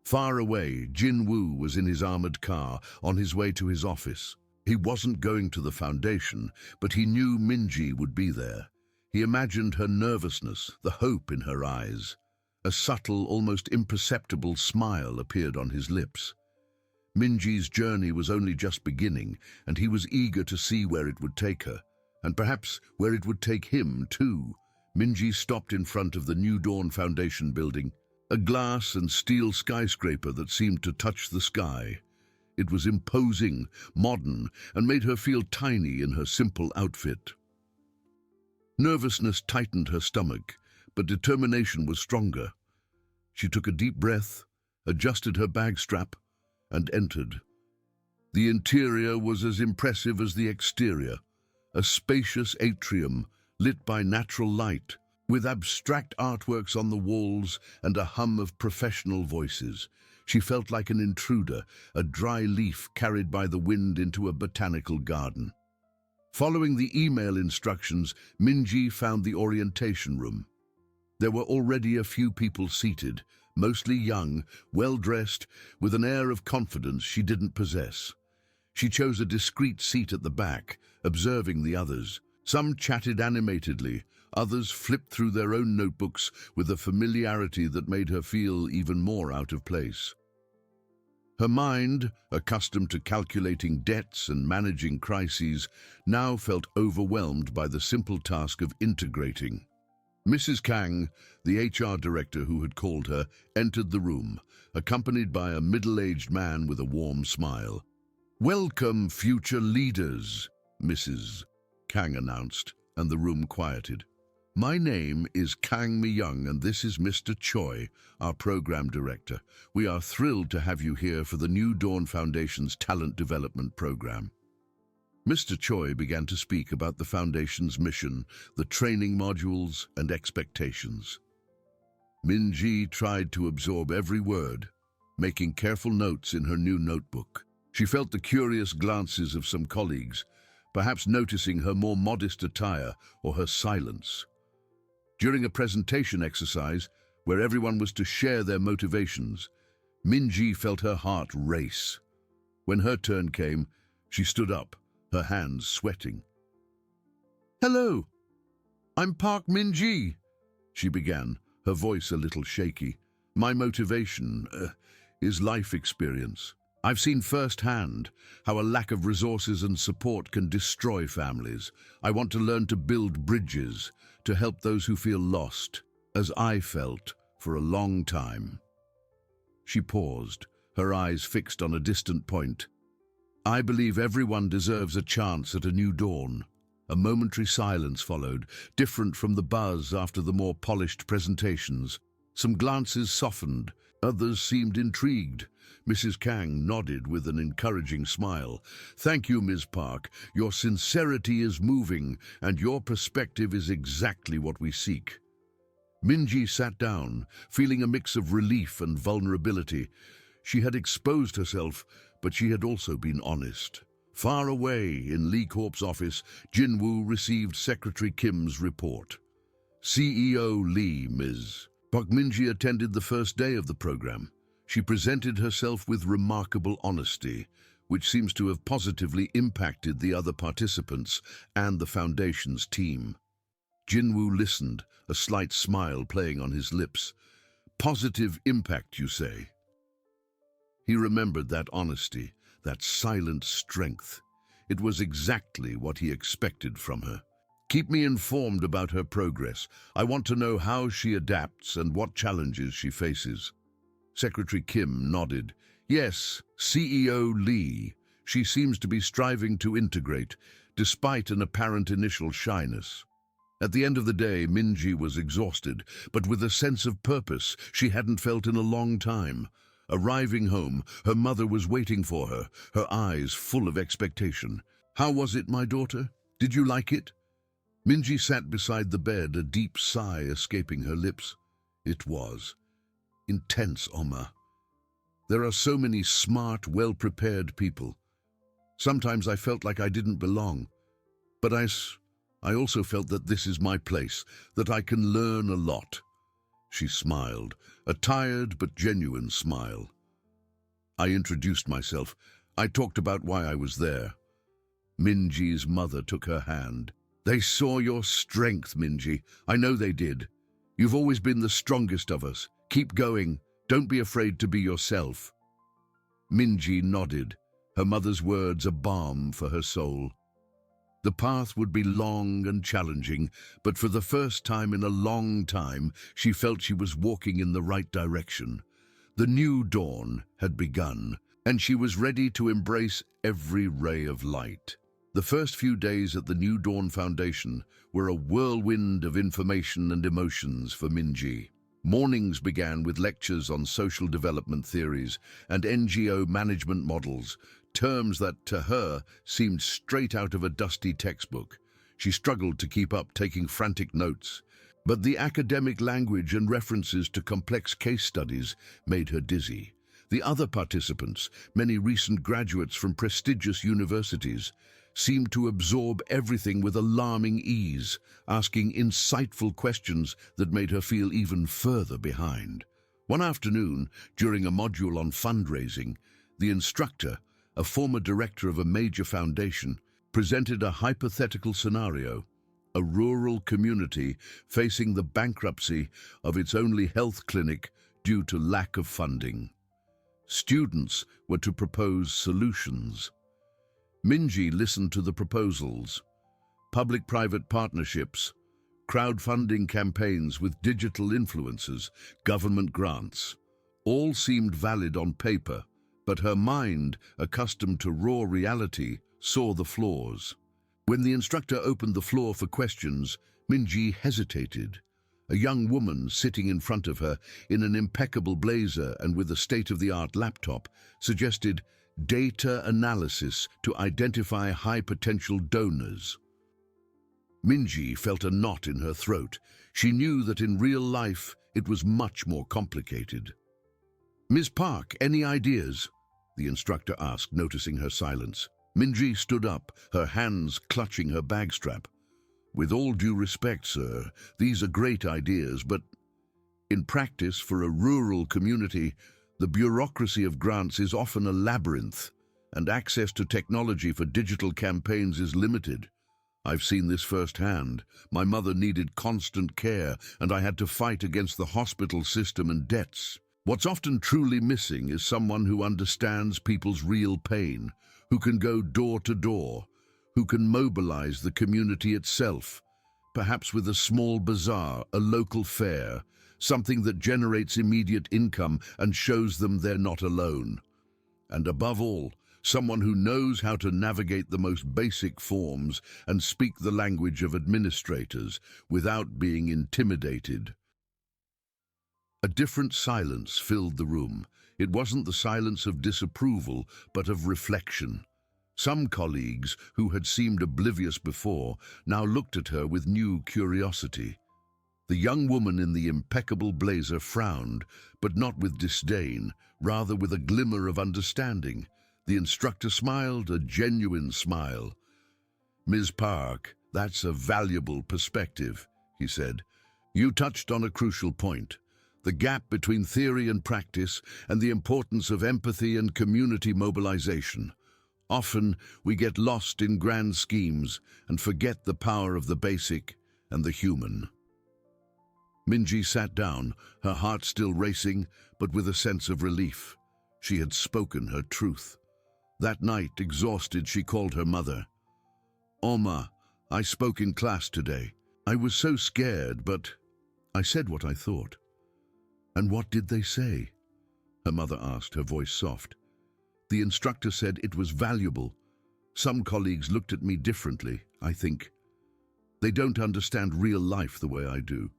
Far away, Jinwoo was in his armored car, on his way to his office. He wasn't going to the foundation, but he knew Minji would be there. He imagined her nervousness, the hope in her eyes. A subtle, almost imperceptible smile appeared on his lips. Minji's journey was only just beginning, and he was eager to see where it would take her, and perhaps where it would take him, too. Minji stopped in front of the New Dawn Foundation building, a glass and steel skyscraper that seemed to touch the sky. It was imposing, modern, and made her feel tiny in her simple outfit. Nervousness tightened her stomach, but determination was stronger. She took a deep breath, adjusted her bag strap, and entered. The interior was as impressive as the exterior, a spacious atrium lit by natural light, with abstract artworks on the walls and a hum of professional voices. She felt like an intruder, a dry leaf carried by the wind into a botanical garden. Following the email instructions, Minji found the orientation room. There were already a few people seated, mostly young, well-dressed, with an air of confidence she didn't possess. She chose a discreet seat at the back, observing the others. Some chatted animatedly, others flipped through their own notebooks with a familiarity that made her feel even more out of place. Her mind, accustomed to calculating debts and managing crises, now felt overwhelmed by the simple task of integrating. Mrs. Kang, the HR director who had called her, entered the room, accompanied by a middle-aged man with a warm smile. "Welcome, future leaders," Mrs. Kang announced, and the room quieted. "My name is Kang Mi-young, and this is Mr. Choi, our program director. We are thrilled to have you here for the New Dawn Foundation's Talent Development Program." Mr. Choi began to speak about the Foundation's mission, the training modules, and expectations. Minji tried to absorb every word, making careful notes in her new notebook. She felt the curious glances of some colleagues, perhaps noticing her more modest attire or her silence. During a presentation exercise, where everyone was to share their motivations, Minji felt her heart race. When her turn came, she stood up, her hands sweating. "Hello, I'm Park Minji," she began, her voice a little shaky. "My motivation is life experience. I've seen firsthand how a lack of resources and support can destroy families. I want to learn to build bridges, to help those who feel lost, as I felt for a long time." She paused, her eyes fixed on a distant point. "I believe everyone deserves a chance at a new dawn." A momentary silence followed, different from the buzz after the more polished presentations. Some glances softened, others seemed intrigued. Mrs. Kang nodded with an encouraging smile. "Thank you, Ms. Park. Your sincerity is moving, and your perspective is exactly what we seek." Minji sat down, feeling a mix of relief and vulnerability. She had exposed herself, but she had also been honest. Far away in Lee Corp's office, Jinwoo received Secretary Kim's report. "CEO Lee, Ms. Park." Minji attended the first day of the program. She presented herself with remarkable honesty, which seems to have positively impacted the other participants and the Foundation's team. Jinwoo listened, a slight smile playing on his lips. "Positive impact, you say?" He remembered that honesty, that silent strength. It was exactly what he expected from her. "Keep me informed about her progress. I want to know how she adapts and what challenges she faces." Secretary Kim nodded. "Yes, CEO Lee. She seems to be striving to integrate, despite an apparent initial shyness." At the end of the day, Minji was exhausted, but with a sense of purpose she hadn't felt in a long time. Arriving home, her mother was waiting for her, her eyes full of expectation. "How was it, my daughter? Did you like it?" Minji sat beside the bed, a deep sigh escaping her lips. "It was intense, Oma. There are so many smart, well-prepared people. Sometimes I felt like I didn't belong, but I also felt that this is my place, that I can learn a lot." She smiled, a tired but genuine smile. "I introduced myself. I talked about why I was there." Minji's mother took her hand. "They saw your strength, Minji. I know they did. You've always been the strongest of us. Keep going. Don't be afraid to be yourself." Minji nodded, her mother's words a balm for her soul. The path would be long and challenging, but for the first time in a long time, she felt she was walking in the right direction. The new dawn had begun, and she was ready to embrace every ray of light. The first few days at the New Dawn Foundation were a whirlwind of information and emotions for Minji. Mornings began with lectures on social development theories and NGO management models, terms that, to her, seemed straight out of a dusty textbook. She struggled to keep up, taking frantic notes. But the academic language and references to complex case studies made her dizzy. The other participants, many recent graduates from prestigious universities, seemed to absorb everything with alarming ease, asking insightful questions that made her feel even further behind. One afternoon, during a module on fundraising, the instructor, a former director of a major foundation, presented a hypothetical scenario: a rural community facing the bankruptcy of its only health clinic due to lack of funding. Students were to propose solutions. Minji listened to the proposals: public-private partnerships, crowdfunding campaigns with digital influencers, government grants. All seemed valid on paper, but her mind, accustomed to raw reality, saw the flaws. When the instructor opened the floor for questions, Minji hesitated. A young woman sitting in front of her in an impeccable blazer and with a state-of-the-art laptop suggested data analysis to identify high-potential donors. Minji felt a knot in her throat. She knew that in real life it was much more complicated. "Ms. Park, any ideas?" the instructor asked, noticing her silence. Minji stood up, her hands clutching her bag strap. "With all due respect, sir, these are great ideas, but in practice, for a rural community, the bureaucracy of grants is often a labyrinth, and access to technology for digital campaigns is limited. I've seen this firsthand. My mother needed constant care, and I had to fight against the hospital system and debts. What's often truly missing is someone who understands people's real pain, who can go door to door, who can mobilize the community itself, perhaps with a small bazaar, a local fair, something that generates immediate income and shows them they're not alone. And above all, someone who knows how to navigate the most basic forms and speak the language of administrators without being intimidated." A different silence filled the room. It wasn't the silence of disapproval, but of reflection. Some colleagues, who had seemed oblivious before, now looked at her with new curiosity. The young woman in the impeccable blazer frowned, but not with disdain, rather with a glimmer of understanding. The instructor smiled, a genuine smile. "Ms. Park, that's a valuable perspective," he said. "You touched on a crucial point. The gap between theory and practice, and the importance of empathy and community mobilization. Often we get lost in grand schemes and forget the power of the basic and the human." Minji sat down, her heart still racing, but with a sense of relief. She had spoken her truth. That night, exhausted, she called her mother. "Oma, I spoke in class today. I was so scared, but I said what I thought." "And what did they say?" her mother asked, her voice soft. "The instructor said it was valuable. Some colleagues looked at me differently, I think. They don't understand real life the way I do."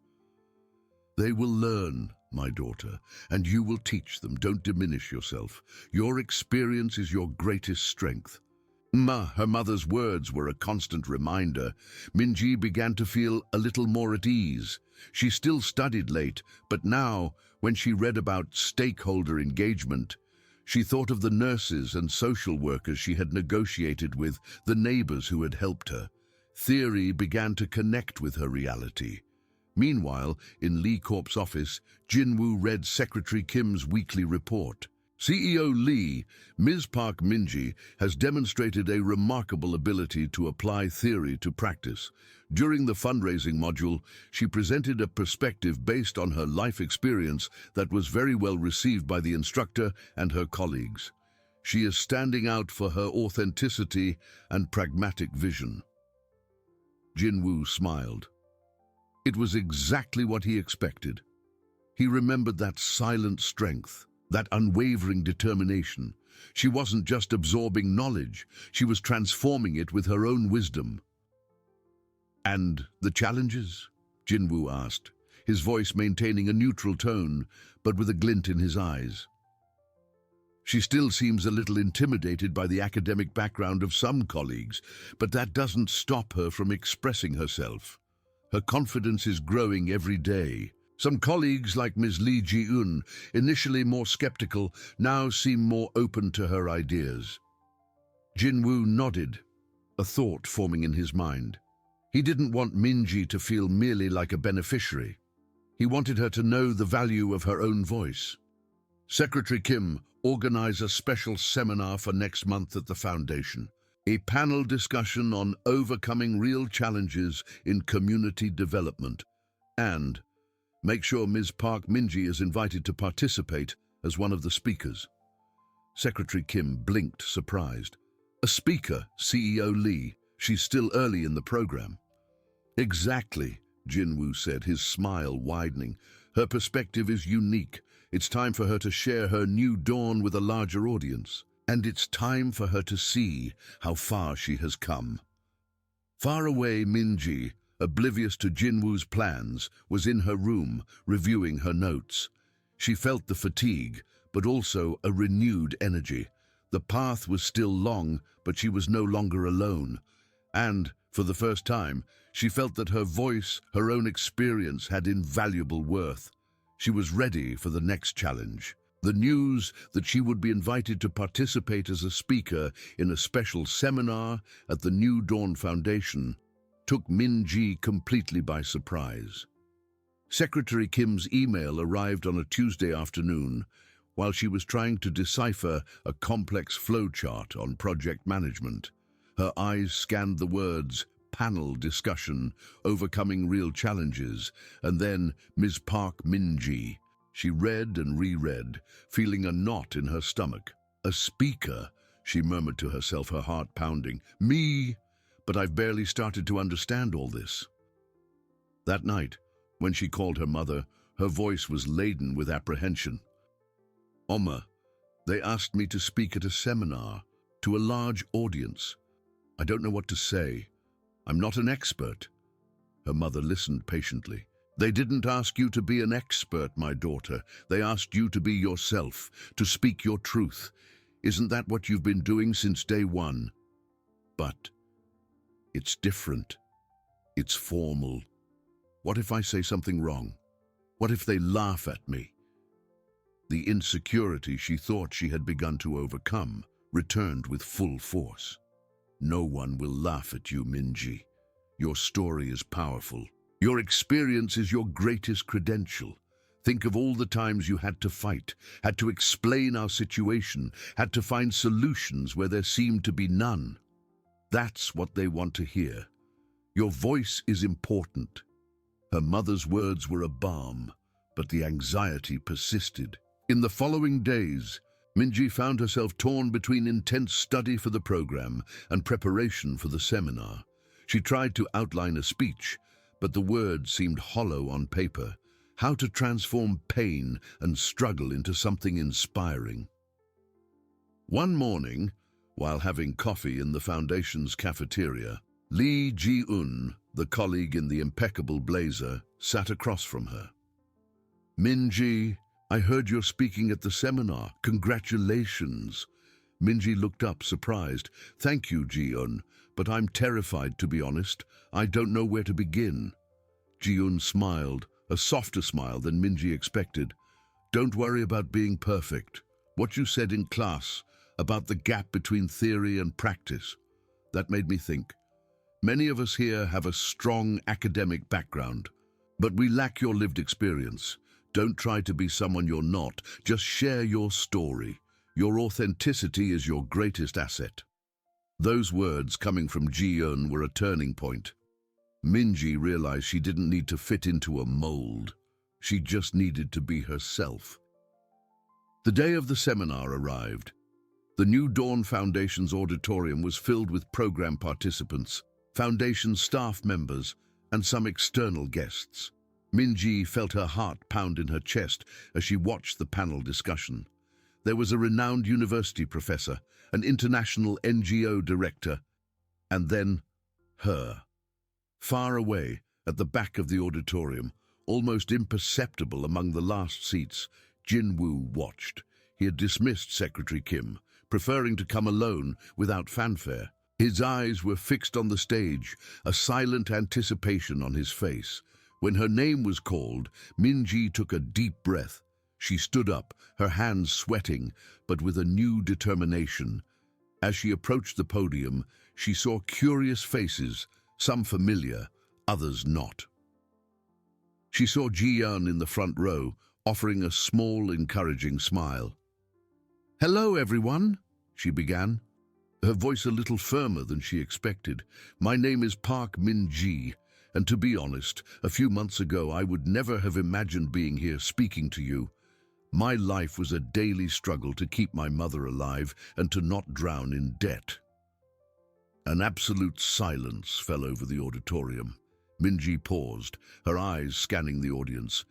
"They will learn, my daughter, and you will teach them. Don't diminish yourself. Your experience is your greatest strength." Her mother's words were a constant reminder. Minji began to feel a little more at ease. She still studied late, but now, when she read about stakeholder engagement, she thought of the nurses and social workers she had negotiated with, the neighbors who had helped her. Theory began to connect with her reality. Meanwhile, in Lee Corp's office, Jinwoo read Secretary Kim's weekly report. "CEO Lee, Ms. Park Minji has demonstrated a remarkable ability to apply theory to practice. During the fundraising module, she presented a perspective based on her life experience that was very well received by the instructor and her colleagues. She is standing out for her authenticity and pragmatic vision." Jinwoo smiled. It was exactly what he expected. He remembered that silent strength, that unwavering determination. She wasn't just absorbing knowledge, she was transforming it with her own wisdom. "And the challenges?" Jinwoo asked, his voice maintaining a neutral tone, but with a glint in his eyes. "She still seems a little intimidated by the academic background of some colleagues, but that doesn't stop her from expressing herself. Her confidence is growing every day. Some colleagues, like Ms. Lee Ji-eun, initially more skeptical, now seem more open to her ideas." Jinwoo nodded, a thought forming in his mind. He didn't want Minji to feel merely like a beneficiary. He wanted her to know the value of her own voice. "Secretary Kim, organize a special seminar for next month at the Foundation. A panel discussion on overcoming real challenges in community development. And make sure Ms. Park Minji is invited to participate as one of the speakers." Secretary Kim blinked, surprised. "A speaker, CEO Lee. She's still early in the program." "Exactly," Jinwoo said, his smile widening. "Her perspective is unique. It's time for her to share her new dawn with a larger audience. And it's time for her to see how far she has come." Far away, Minji, oblivious to Jinwoo's plans, was in her room, reviewing her notes. She felt the fatigue, but also a renewed energy. The path was still long, but she was no longer alone. And, for the first time, she felt that her voice, her own experience, had invaluable worth. She was ready for the next challenge. The news that she would be invited to participate as a speaker in a special seminar at the New Dawn Foundation took Minji completely by surprise. Secretary Kim's email arrived on a Tuesday afternoon while she was trying to decipher a complex flowchart on project management. Her eyes scanned the words, "panel discussion, overcoming real challenges," and then Ms. Park Minji. She read and reread, feeling a knot in her stomach. "A speaker," she murmured to herself, her heart pounding. "Me? But I've barely started to understand all this." That night, when she called her mother, her voice was laden with apprehension. "Oma, they asked me to speak at a seminar, to a large audience. I don't know what to say. I'm not an expert." Her mother listened patiently. They didn't ask you to be an expert, my daughter. They asked you to be yourself, to speak your truth. Isn't that what you've been doing since day one? But it's different. It's formal. What if I say something wrong? What if they laugh at me? The insecurity she thought she had begun to overcome returned with full force. No one will laugh at you, Minji. Your story is powerful. Your experience is your greatest credential. Think of all the times you had to fight, had to explain our situation, had to find solutions where there seemed to be none. That's what they want to hear. Your voice is important. Her mother's words were a balm, but the anxiety persisted. In the following days, Minji found herself torn between intense study for the program and preparation for the seminar. She tried to outline a speech, but the words seemed hollow on paper. How to transform pain and struggle into something inspiring. One morning, while having coffee in the foundation's cafeteria, Lee Ji-un, the colleague in the impeccable blazer, sat across from her. Minji, I heard you're speaking at the seminar. Congratulations. Minji looked up, surprised. Thank you, Ji-un, but I'm terrified, to be honest. I don't know where to begin. Ji-un smiled, a softer smile than Minji expected. Don't worry about being perfect. What you said in class about the gap between theory and practice, that made me think. Many of us here have a strong academic background, but we lack your lived experience. Don't try to be someone you're not. Just share your story. Your authenticity is your greatest asset. Those words coming from Ji-un were a turning point. Minji realized she didn't need to fit into a mold. She just needed to be herself. The day of the seminar arrived. The New Dawn Foundation's auditorium was filled with program participants, Foundation staff members, and some external guests. Minji felt her heart pound in her chest as she watched the panel discussion. There was a renowned university professor, an international NGO director, and then her. Far away, at the back of the auditorium, almost imperceptible among the last seats, Jin-woo watched. He had dismissed Secretary Kim, preferring to come alone without fanfare. His eyes were fixed on the stage, a silent anticipation on his face. When her name was called, Minji took a deep breath. She stood up, her hands sweating, but with a new determination. As she approached the podium, she saw curious faces, some familiar, others not. She saw Ji-un in the front row, offering a small, encouraging smile. "Hello, everyone," she began, her voice a little firmer than she expected. "My name is Park Min-ji, and to be honest, a few months ago I would never have imagined being here speaking to you. My life was a daily struggle to keep my mother alive and to not drown in debt." An absolute silence fell over the auditorium. Minji paused, her eyes scanning the audience.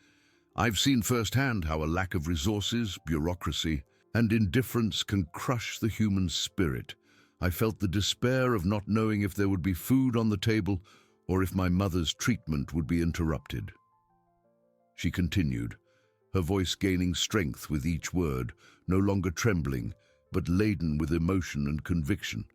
"I've seen firsthand how a lack of resources, bureaucracy, and indifference can crush the human spirit. I felt the despair of not knowing if there would be food on the table or if my mother's treatment would be interrupted." She continued, her voice gaining strength with each word, no longer trembling, but laden with emotion and conviction.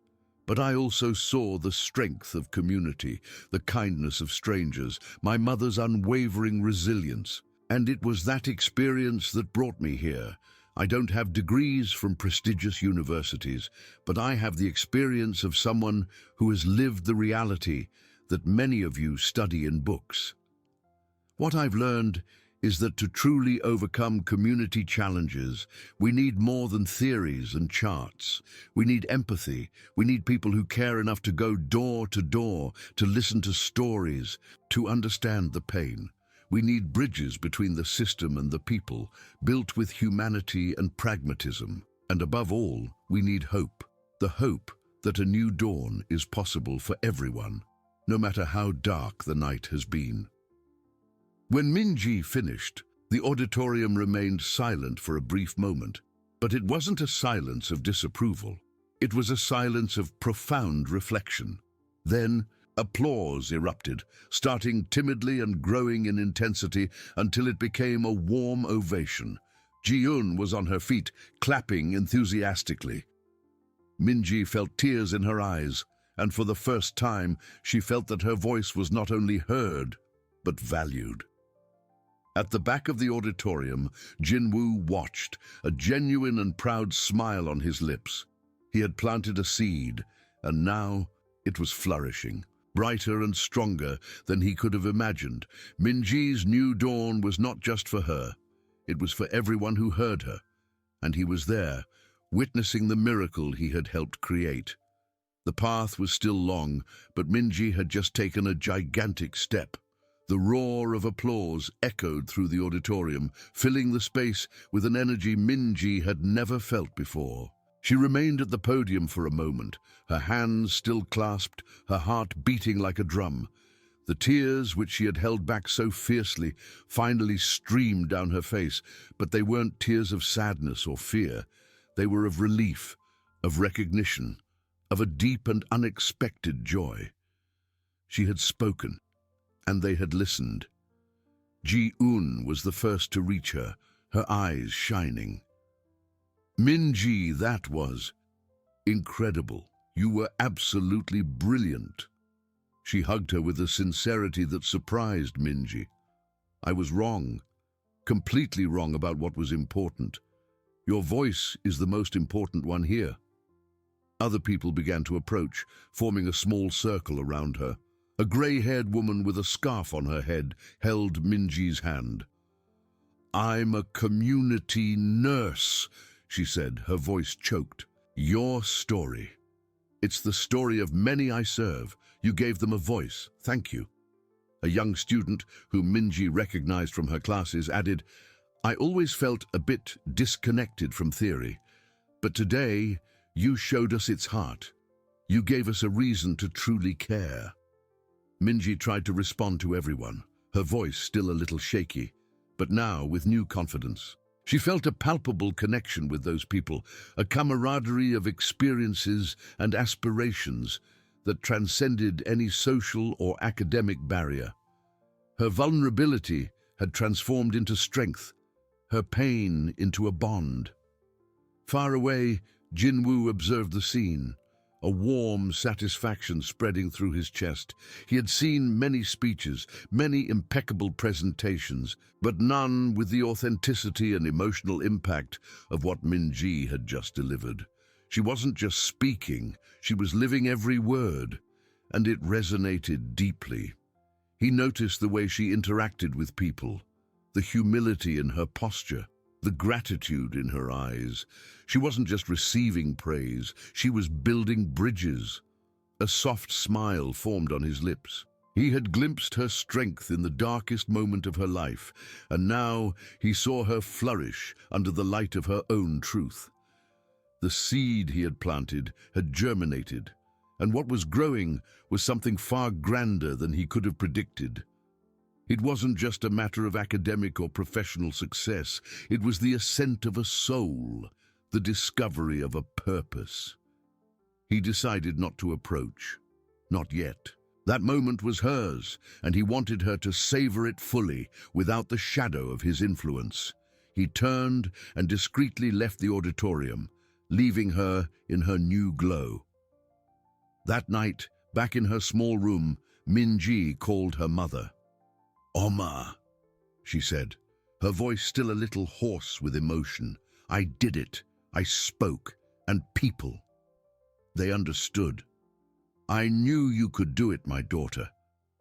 "But I also saw the strength of community, the kindness of strangers, my mother's unwavering resilience. And it was that experience that brought me here. I don't have degrees from prestigious universities, but I have the experience of someone who has lived the reality that many of you study in books. What I've learned is that to truly overcome community challenges, we need more than theories and charts. We need empathy. We need people who care enough to go door to door, to listen to stories, to understand the pain. We need bridges between the system and the people, built with humanity and pragmatism. And above all, we need hope. The hope that a new dawn is possible for everyone, no matter how dark the night has been. When Minji finished, the auditorium remained silent for a brief moment. But it wasn't a silence of disapproval. It was a silence of profound reflection. Then, Applause erupted, starting timidly and growing in intensity until it became a warm ovation. Ji-eun was on her feet, clapping enthusiastically. Minji felt tears in her eyes, and for the first time she felt that her voice was not only heard, but valued. At the back of the auditorium, Jin-woo watched, a genuine and proud smile on his lips. He had planted a seed, and now it was flourishing, brighter and stronger than he could have imagined. Minji's new dawn was not just for her. It was for everyone who heard her, and he was there, witnessing the miracle he had helped create. The path was still long, but Minji had just taken a gigantic step. The roar of applause echoed through the auditorium, filling the space with an energy Minji had never felt before. She remained at the podium for a moment, her hands still clasped, her heart beating like a drum. The tears, which she had held back so fiercely, finally streamed down her face, but they weren't tears of sadness or fear. They were of relief, of recognition, of a deep and unexpected joy. She had spoken, and they had listened. Ji-eun was the first to reach her, her eyes shining. "Minji, that was incredible. You were absolutely brilliant." She hugged her with a sincerity that surprised Minji. "I was wrong, completely wrong about what was important. Your voice is the most important one here." Other people began to approach, forming a small circle around her. A grey-haired woman with a scarf on her head held Minji's hand. "I'm a community nurse," she said, her voice choked. "Your story. It's the story of many I serve. You gave them a voice. Thank you." A young student, whom Minji recognized from her classes, added, "I always felt a bit disconnected from theory, but today you showed us its heart. You gave us a reason to truly care." Minji tried to respond to everyone, her voice still a little shaky, but now with new confidence. She felt a palpable connection with those people, a camaraderie of experiences and aspirations that transcended any social or academic barrier. Her vulnerability had transformed into strength, her pain into a bond. Far away, Jin-woo observed the scene, a warm satisfaction spreading through his chest. He had seen many speeches, many impeccable presentations, but none with the authenticity and emotional impact of what Minji had just delivered. She wasn't just speaking, she was living every word, and it resonated deeply. He noticed the way she interacted with people, the humility in her posture, the gratitude in her eyes. She wasn't just receiving praise, she was building bridges. A soft smile formed on his lips. He had glimpsed her strength in the darkest moment of her life, and now he saw her flourish under the light of her own truth. The seed he had planted had germinated, and what was growing was something far grander than he could have predicted. It wasn't just a matter of academic or professional success, it was the ascent of a soul, the discovery of a purpose. He decided not to approach, not yet. That moment was hers, and he wanted her to savor it fully, without the shadow of his influence. He turned and discreetly left the auditorium, leaving her in her new glow. That night, back in her small room, Minji called her mother. "Oma," she said, her voice still a little hoarse with emotion. "I did it. I spoke. And people, they understood." "I knew you could do it, my daughter,"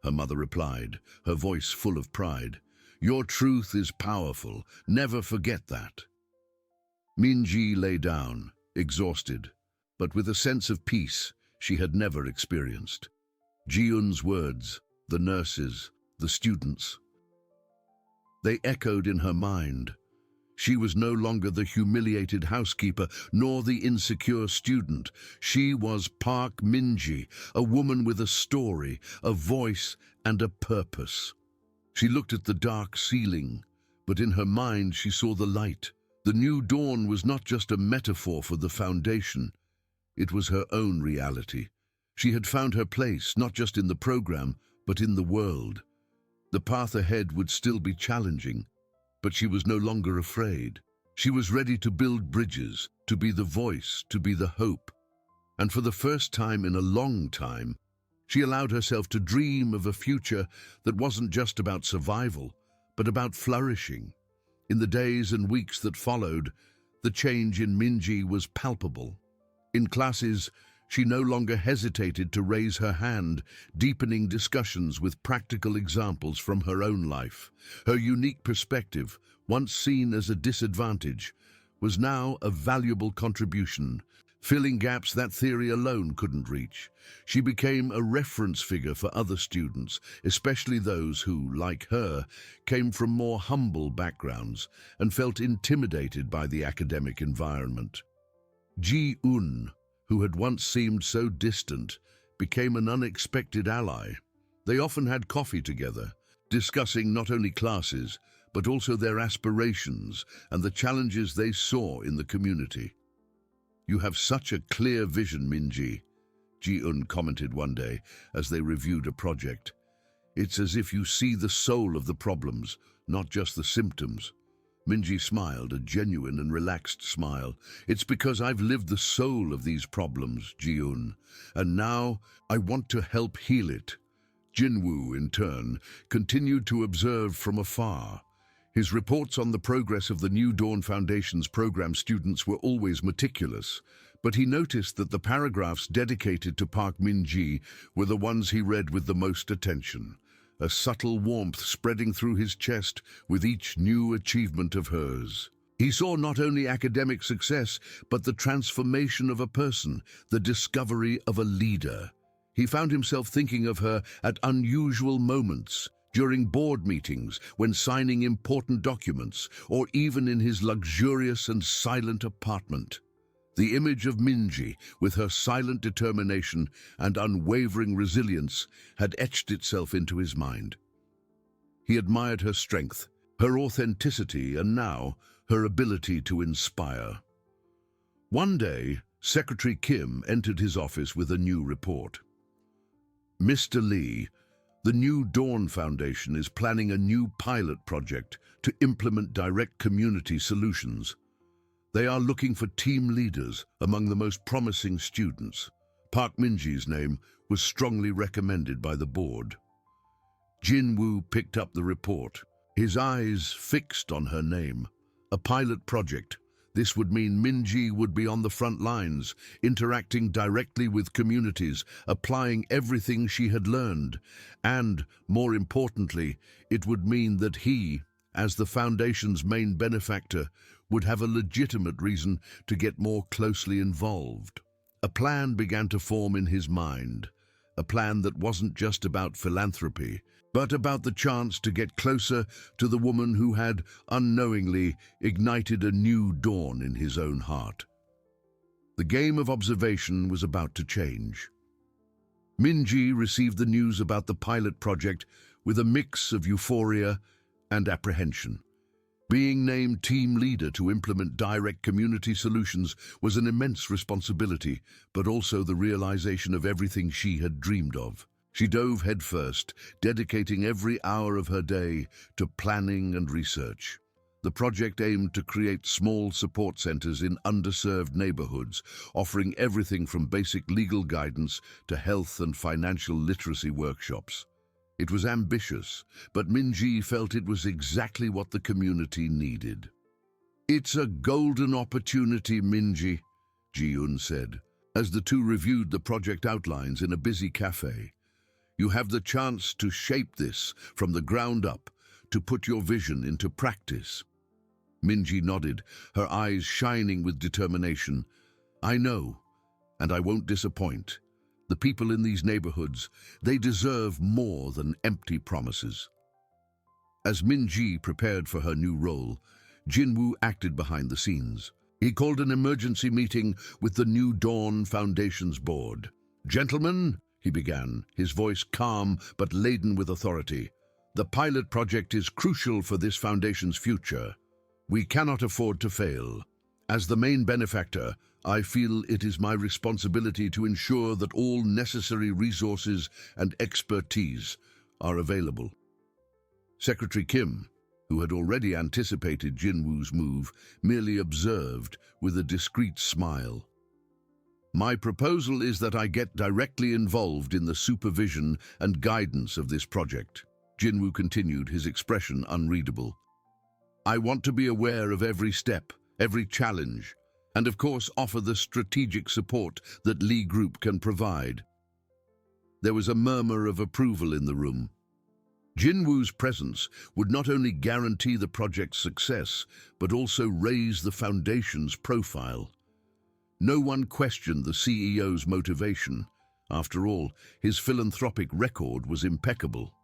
her mother replied, her voice full of pride. "Your truth is powerful. Never forget that." Minji lay down, exhausted, but with a sense of peace she had never experienced. Ji-eun's words, the nurses, the students, they echoed in her mind. She was no longer the humiliated housekeeper, nor the insecure student. She was Park Minji, a woman with a story, a voice, and a purpose. She looked at the dark ceiling, but in her mind she saw the light. The new dawn was not just a metaphor for the foundation. It was her own reality. She had found her place, not just in the program, but in the world. The path ahead would still be challenging, but she was no longer afraid. She was ready to build bridges, to be the voice, to be the hope. And for the first time in a long time, she allowed herself to dream of a future that wasn't just about survival, but about flourishing. In the days and weeks that followed, the change in Minji was palpable. In classes, she no longer hesitated to raise her hand, deepening discussions with practical examples from her own life. Her unique perspective, once seen as a disadvantage, was now a valuable contribution, filling gaps that theory alone couldn't reach. She became a reference figure for other students, especially those who, like her, came from more humble backgrounds and felt intimidated by the academic environment. Ji-un, who had once seemed so distant, became an unexpected ally. They often had coffee together, discussing not only classes, but also their aspirations and the challenges they saw in the community. "You have such a clear vision, Minji," Ji-un commented one day as they reviewed a project. "It's as if you see the soul of the problems, not just the symptoms." Minji smiled, a genuine and relaxed smile. "It's because I've lived the soul of these problems, Ji-un, and now I want to help heal it." Jinwoo, in turn, continued to observe from afar. His reports on the progress of the New Dawn Foundation's program students were always meticulous, but he noticed that the paragraphs dedicated to Park Min-ji were the ones he read with the most attention, a subtle warmth spreading through his chest with each new achievement of hers. He saw not only academic success, but the transformation of a person, the discovery of a leader. He found himself thinking of her at unusual moments, during board meetings, when signing important documents, or even in his luxurious and silent apartment. The image of Minji, with her silent determination and unwavering resilience, had etched itself into his mind. He admired her strength, her authenticity, and now her ability to inspire. One day, Secretary Kim entered his office with a new report. "Mr. Lee, the New Dawn Foundation is planning a new pilot project to implement direct community solutions. They are looking for team leaders among the most promising students. Park Minji's name was strongly recommended by the board." Jinwoo picked up the report, his eyes fixed on her name. A pilot project. This would mean Minji would be on the front lines, interacting directly with communities, applying everything she had learned. And, more importantly, it would mean that he, as the Foundation's main benefactor, would have a legitimate reason to get more closely involved. A plan began to form in his mind, a plan that wasn't just about philanthropy, but about the chance to get closer to the woman who had, unknowingly, ignited a new dawn in his own heart. The game of observation was about to change. Minji received the news about the pilot project with a mix of euphoria and apprehension. Being named team leader to implement direct community solutions was an immense responsibility, but also the realization of everything she had dreamed of. She dove headfirst, dedicating every hour of her day to planning and research. The project aimed to create small support centers in underserved neighborhoods, offering everything from basic legal guidance to health and financial literacy workshops. It was ambitious, but Minji felt it was exactly what the community needed. "It's a golden opportunity, Minji," Ji-un said, as the two reviewed the project outlines in a busy cafe. "You have the chance to shape this from the ground up, to put your vision into practice." Minji nodded, her eyes shining with determination. "I know, and I won't disappoint. The people in these neighborhoods, they deserve more than empty promises." As Minji prepared for her new role, Jinwoo acted behind the scenes. He called an emergency meeting with the New Dawn Foundation's board. "Gentlemen," he began, his voice calm but laden with authority, "the pilot project is crucial for this foundation's future. We cannot afford to fail. As the main benefactor, I feel it is my responsibility to ensure that all necessary resources and expertise are available. Secretary Kim, who had already anticipated Jinwoo's move, merely observed with a discreet smile. My proposal is that I get directly involved in the supervision and guidance of this project. Jinwoo continued, his expression unreadable. I want to be aware of every step, every challenge, and of course offer the strategic support that Lee Group can provide. There was a murmur of approval in the room. Jinwoo's presence would not only guarantee the project's success, but also raise the Foundation's profile. No one questioned the CEO's motivation. After all, his philanthropic record was impeccable.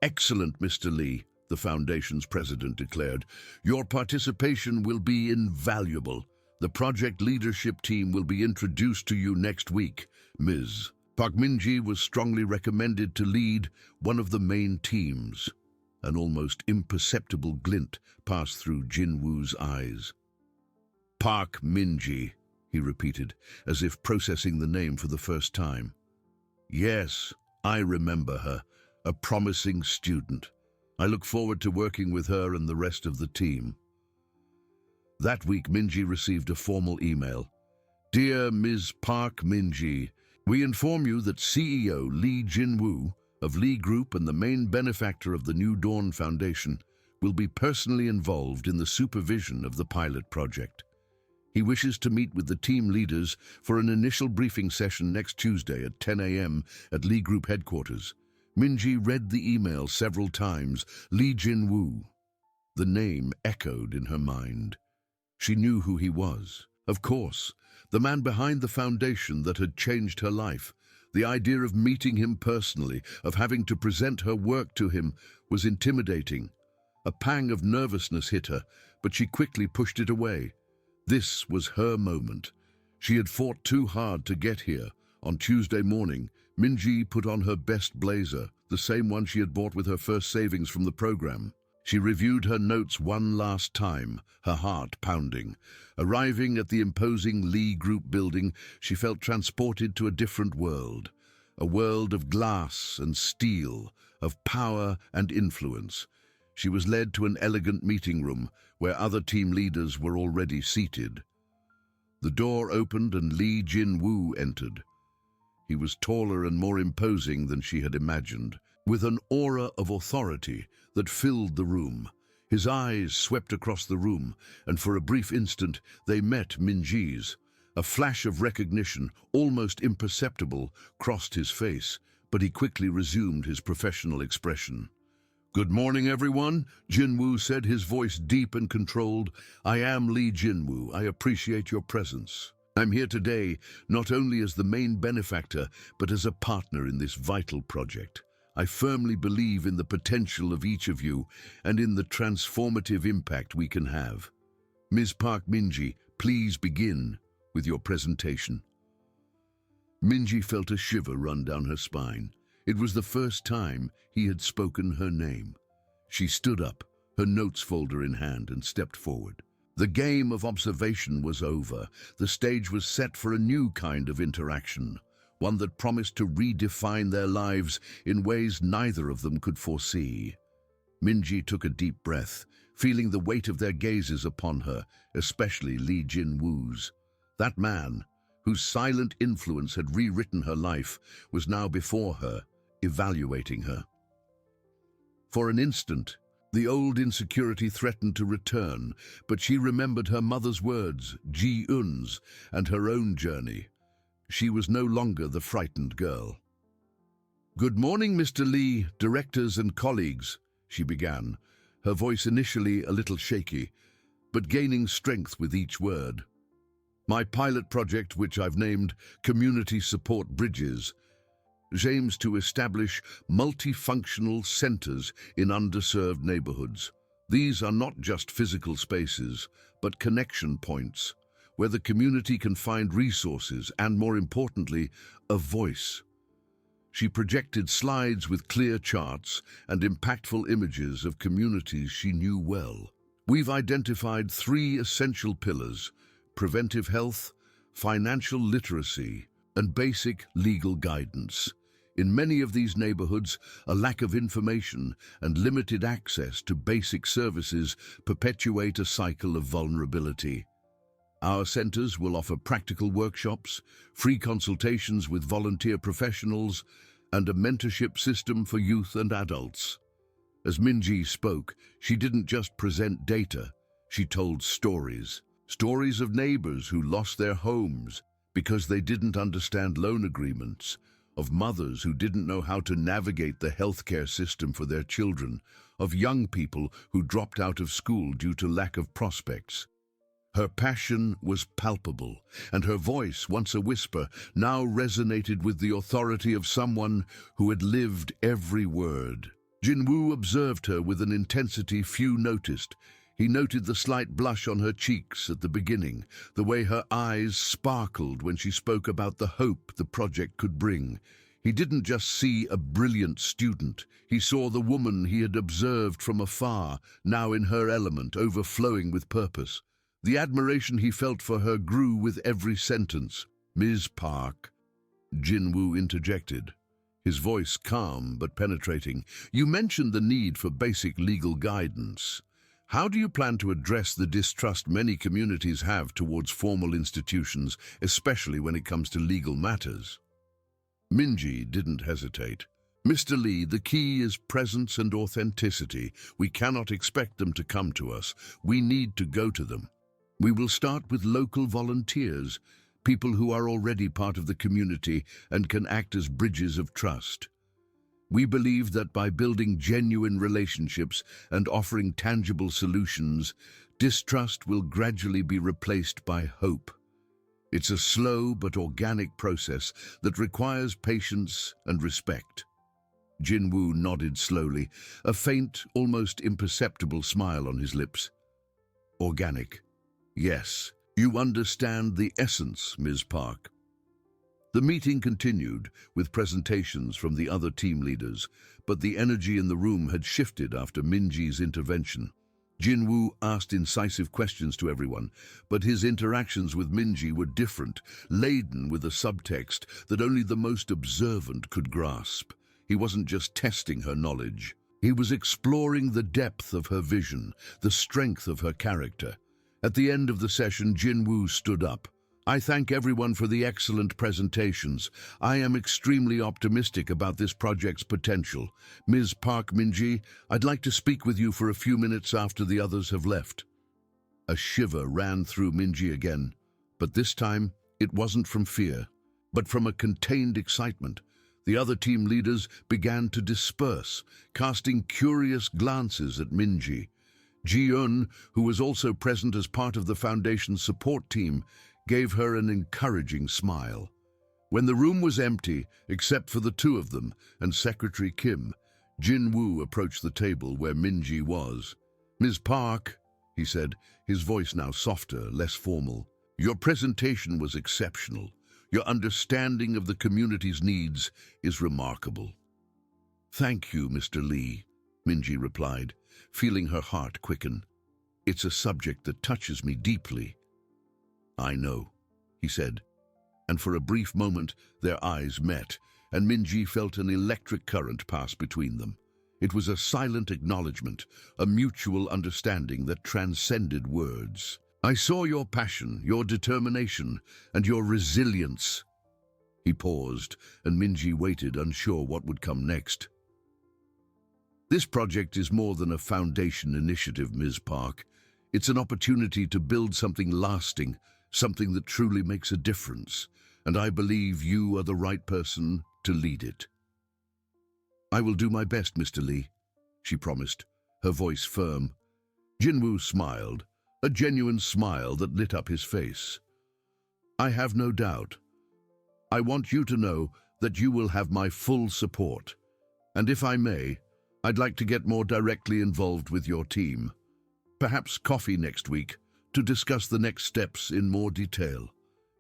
Excellent, Mr. Lee, the Foundation's president declared. Your participation will be invaluable. The project leadership team will be introduced to you next week. Ms. Park Min-ji was strongly recommended to lead one of the main teams. An almost imperceptible glint passed through Jinwoo's eyes. Park Min-ji, he repeated, as if processing the name for the first time. Yes, I remember her, a promising student. I look forward to working with her and the rest of the team. That week, Min-ji received a formal email. Dear Ms. Park Min-ji, we inform you that CEO Lee Jinwoo of Lee Group and the main benefactor of the New Dawn Foundation will be personally involved in the supervision of the pilot project. He wishes to meet with the team leaders for an initial briefing session next Tuesday at 10 a.m. at Lee Group headquarters. Min-ji read the email several times. Lee Jinwoo. The name echoed in her mind. She knew who he was. Of course, the man behind the foundation that had changed her life. The idea of meeting him personally, of having to present her work to him, was intimidating. A pang of nervousness hit her, but she quickly pushed it away. This was her moment. She had fought too hard to get here. On Tuesday morning, Min-ji put on her best blazer, the same one she had bought with her first savings from the program. She reviewed her notes one last time, her heart pounding. Arriving at the imposing Lee Group building, she felt transported to a different world. A world of glass and steel, of power and influence. She was led to an elegant meeting room where other team leaders were already seated. The door opened and Lee Jinwoo entered. He was taller and more imposing than she had imagined, with an aura of authority that filled the room. His eyes swept across the room, and for a brief instant they met Min-ji's. A flash of recognition, almost imperceptible, crossed his face, but he quickly resumed his professional expression. Good morning, everyone, Jinwoo said, his voice deep and controlled. I am Lee Jinwoo. I appreciate your presence. I'm here today not only as the main benefactor, but as a partner in this vital project. I firmly believe in the potential of each of you and in the transformative impact we can have. Ms. Park Min-ji, please begin with your presentation. Min-ji felt a shiver run down her spine. It was the first time he had spoken her name. She stood up, her notes folder in hand, and stepped forward. The game of observation was over. The stage was set for a new kind of interaction, one that promised to redefine their lives in ways neither of them could foresee. Min-ji took a deep breath, feeling the weight of their gazes upon her, especially Lee Jinwoo's. That man, whose silent influence had rewritten her life, was now before her, evaluating her. For an instant, the old insecurity threatened to return, but she remembered her mother's words, Ji-eun's, and her own journey. She was no longer the frightened girl. Good morning, Mr. Lee, directors and colleagues, she began, her voice initially a little shaky, but gaining strength with each word. My pilot project, which I've named Community Support Bridges, aims to establish multifunctional centers in underserved neighborhoods. These are not just physical spaces, but connection points, where the community can find resources and, more importantly, a voice. She projected slides with clear charts and impactful images of communities she knew well. We've identified 3 essential pillars: preventive health, financial literacy, and basic legal guidance. In many of these neighborhoods, a lack of information and limited access to basic services perpetuate a cycle of vulnerability. Our centers will offer practical workshops, free consultations with volunteer professionals, and a mentorship system for youth and adults. As Minji spoke, she didn't just present data, she told stories. Stories of neighbors who lost their homes because they didn't understand loan agreements, of mothers who didn't know how to navigate the healthcare system for their children, of young people who dropped out of school due to lack of prospects. Her passion was palpable, and her voice, once a whisper, now resonated with the authority of someone who had lived every word. Jinwoo observed her with an intensity few noticed. He noted the slight blush on her cheeks at the beginning, the way her eyes sparkled when she spoke about the hope the project could bring. He didn't just see a brilliant student, he saw the woman he had observed from afar, now in her element, overflowing with purpose. The admiration he felt for her grew with every sentence. "Ms. Park," Jinwoo interjected, his voice calm but penetrating. "You mentioned the need for basic legal guidance. How do you plan to address the distrust many communities have towards formal institutions, especially when it comes to legal matters?" Minji didn't hesitate. "Mr. Lee, the key is presence and authenticity. We cannot expect them to come to us. We need to go to them. We will start with local volunteers, people who are already part of the community and can act as bridges of trust. We believe that by building genuine relationships and offering tangible solutions, distrust will gradually be replaced by hope. It's a slow but organic process that requires patience and respect." Jinwoo nodded slowly, a faint, almost imperceptible smile on his lips. "Organic. Yes, you understand the essence, Ms. Park." The meeting continued, with presentations from the other team leaders, but the energy in the room had shifted after Minji's intervention. Jinwoo asked incisive questions to everyone, but his interactions with Minji were different, laden with a subtext that only the most observant could grasp. He wasn't just testing her knowledge. He was exploring the depth of her vision, the strength of her character. At the end of the session, Jinwoo stood up. "I thank everyone for the excellent presentations. I am extremely optimistic about this project's potential. Ms. Park Minji, I'd like to speak with you for a few minutes after the others have left." A shiver ran through Minji again, but this time it wasn't from fear, but from a contained excitement. The other team leaders began to disperse, casting curious glances at Minji. Ji-eun, who was also present as part of the Foundation's support team, gave her an encouraging smile. When the room was empty, except for the two of them and Secretary Kim, Jinwoo approached the table where Minji was. "Ms. Park," he said, his voice now softer, less formal, "your presentation was exceptional. Your understanding of the community's needs is remarkable." "Thank you, Mr. Lee," Minji replied, feeling her heart quicken. "It's a subject that touches me deeply." "I know," he said, and for a brief moment their eyes met, and Minji felt an electric current pass between them. It was a silent acknowledgement, a mutual understanding that transcended words. "I saw your passion, your determination, and your resilience." He paused, and Minji waited, unsure what would come next. "This project is more than a foundation initiative, Ms. Park. It's an opportunity to build something lasting, something that truly makes a difference, and I believe you are the right person to lead it." "I will do my best, Mr. Lee," she promised, her voice firm. Jinwoo smiled, a genuine smile that lit up his face. "I have no doubt. I want you to know that you will have my full support, and if I may, I'd like to get more directly involved with your team. Perhaps coffee next week, to discuss the next steps in more detail."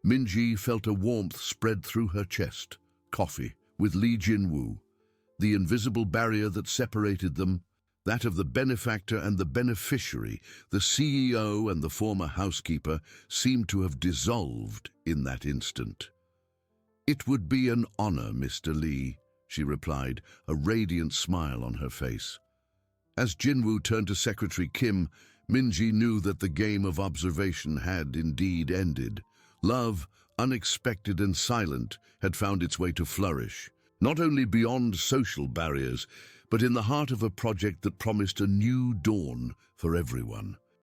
Minji felt a warmth spread through her chest. Coffee with Lee Jinwoo. The invisible barrier that separated them, That of the benefactor and the beneficiary, the CEO and the former housekeeper, seemed to have dissolved in that instant. "It would be an honor, Mr. Lee," she replied, a radiant smile on her face. As Jinwoo turned to Secretary Kim, Minji knew that the game of observation had indeed ended. Love, unexpected and silent, had found its way to flourish, not only beyond social barriers, but in the heart of a project that promised a new dawn for everyone.